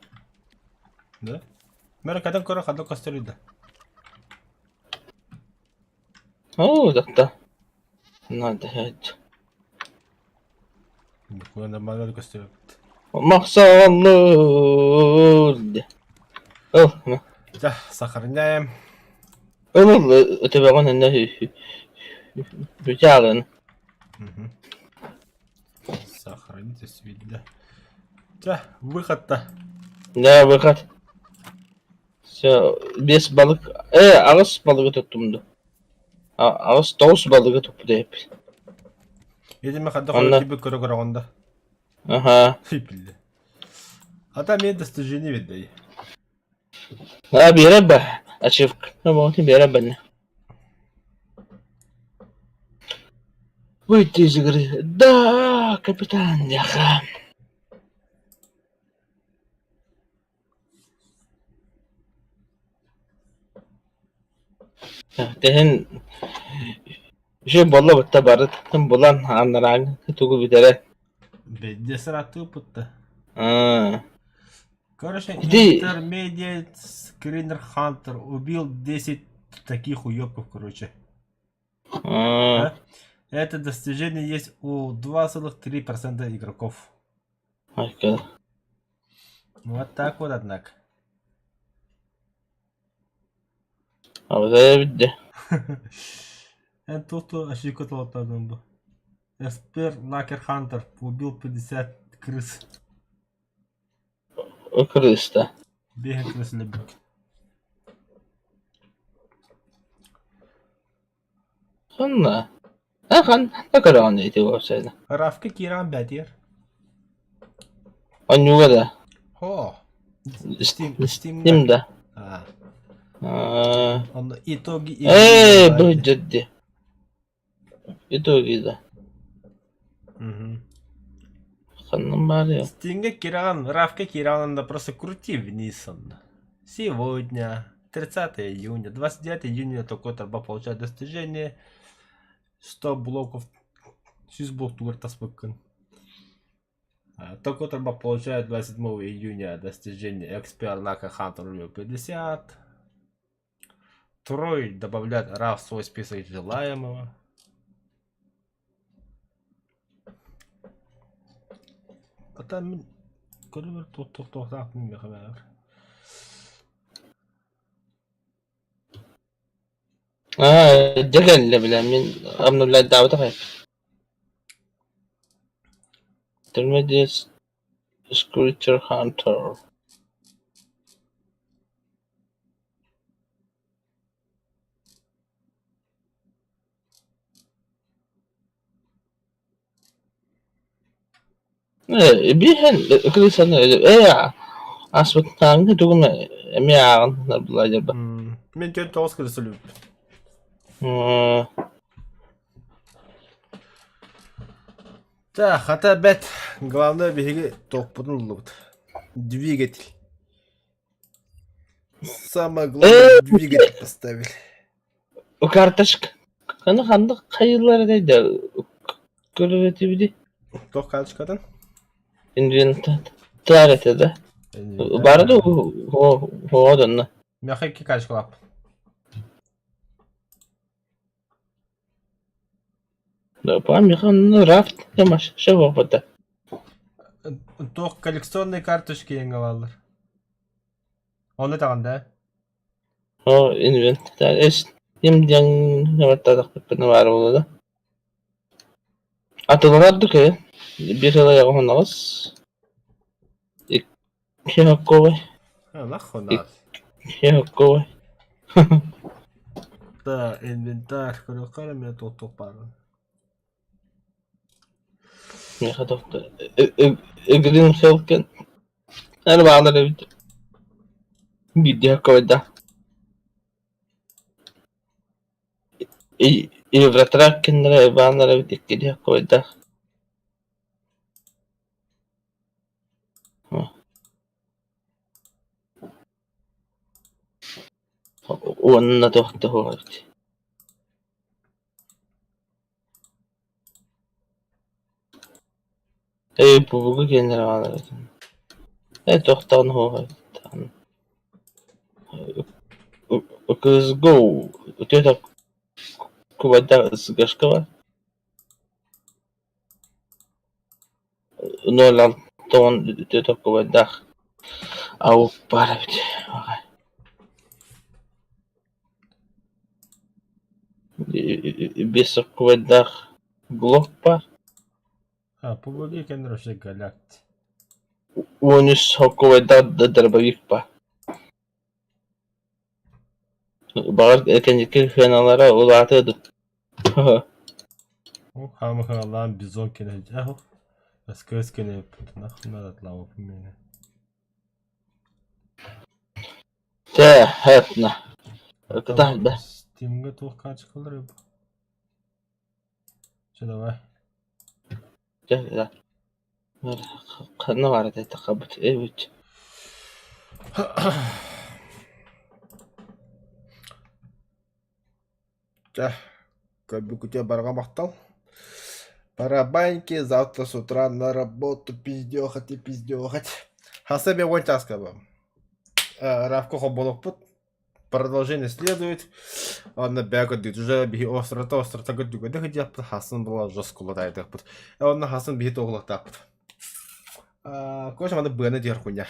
Ne? Amerika'dan kora kadın kastırıydı. Oo dakta. Nerede evet. Bu kadar bana kastırıydı. Maksallı. Oh. Da sakarındayım. Ömür ötebe bana ne Rüzgarın. Sakarını tesviyle. Da выход-то. Ne bakat. Biz balık. Ağız balığı tuttumdu. Ağız tavus balığı tuttu hep. Yedim mi kadın Anla. koyu gibi kuru kuru onda. Aha. Bildi. Hatta мне достижение видно. Ha bir yere be. Açık. Ama bir yere ben. Выйти из игры. Да, капитан Яха. Tehen şey bolla bitti barıt. Bulan anlaran tuğu bitere. Бедня срату путта. Ha. Короче, Иди. Intermediate Screener Hunter убил 10 таких уёбков, короче. Ha. Это достижение есть у 2,3% игроков. Harika. Вот так вот, однако. А вот это видно. Это то ощекотал там бы. Эспер Лакер Хантер убил 50 крыс. Крыста. Бегай крыс любит. Ханна. Хан, так рано эти вовсе. Рафка Киран Бятер. Он не угадал. О! Steam, да. Он итоги Эй, будет. Итоги, да. Ханна Мария. Стинга Киран, Рафка Киран, да просто крути вниз он. Сегодня, 30 июня, 29 июня, только Торба получает достижение 100 блоков. Сюзблок тугар таспыккан. Только Торба получает 27 июня достижение XP Лака Хантер 50. Трой добавляет Раф в свой список желаемого. А там... Көрүбөр тоқтақ мені қабар. Дегенле белән мин амнулла дәвәт хәй. Intermediate Screecher Hunter. Биһен крысан асбыттан түгүм эмиягын булай ба. Мен тен тоғыз кірісі люб. Так, хата бәт. Главное беги тоқпудын лут. Двигатель. Самое главное двигатель поставили. Карточка. Каны ханды кайылар дейді. Көрөтү биди. Тоқ карточкадан? Инвентар етеді. Барды одан. Меха iki карточка лап. Да, памяхан рафт демаш. Шего фото. Тоқ коллекционный карточки ең алалар. Оны тағанда? О, инвентар. Емден наваттадық бітпені бар болады. Атыларды ке. Bir yıla yakın olmaz. İki hakkı var. Нахуй надо. İki hakkı var. Да, инвентарь. Көрөккара мен тоқ барын. Ne kadar da. Green Falcon. Her bağlar evde. Bir de hakkı var da. İvratrak kendine bağlar evde. İki de hakkı var da. Onunla tohtu hoiti. Ei puhuko generaaleita. Ei tohtaan hoiti. Kız go. Työtä kuvata skaskava. Nolan ton työtä kuvata. Au paravit. Без квадах глопа. Побуги кендер вообще галакти. Унис хоквада дробовик па. Багар экеники феналара улатыды. Хамхалан бизон кене жаху. Аскес кене нахуна атлау мене. Те хэтна. Куда да? Стимге тоқ карточкалар еб. Че давай. Да. Қана бар да тақабыт. Эвит. Да. Как у тебя барга махтал? Барабаньки, завтра с утра на работу пиздёхать и пиздёхать. Хасебе вон таскаба. Равко хоболок. Продолжение следует. Он на бегает, уже беги остро, так дуга. Да хотя Хасан была жестко латает. Он на Хасан бегит оглох так. Кое-что надо было на дерхуня.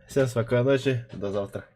Всем спокойной ночи, до завтра.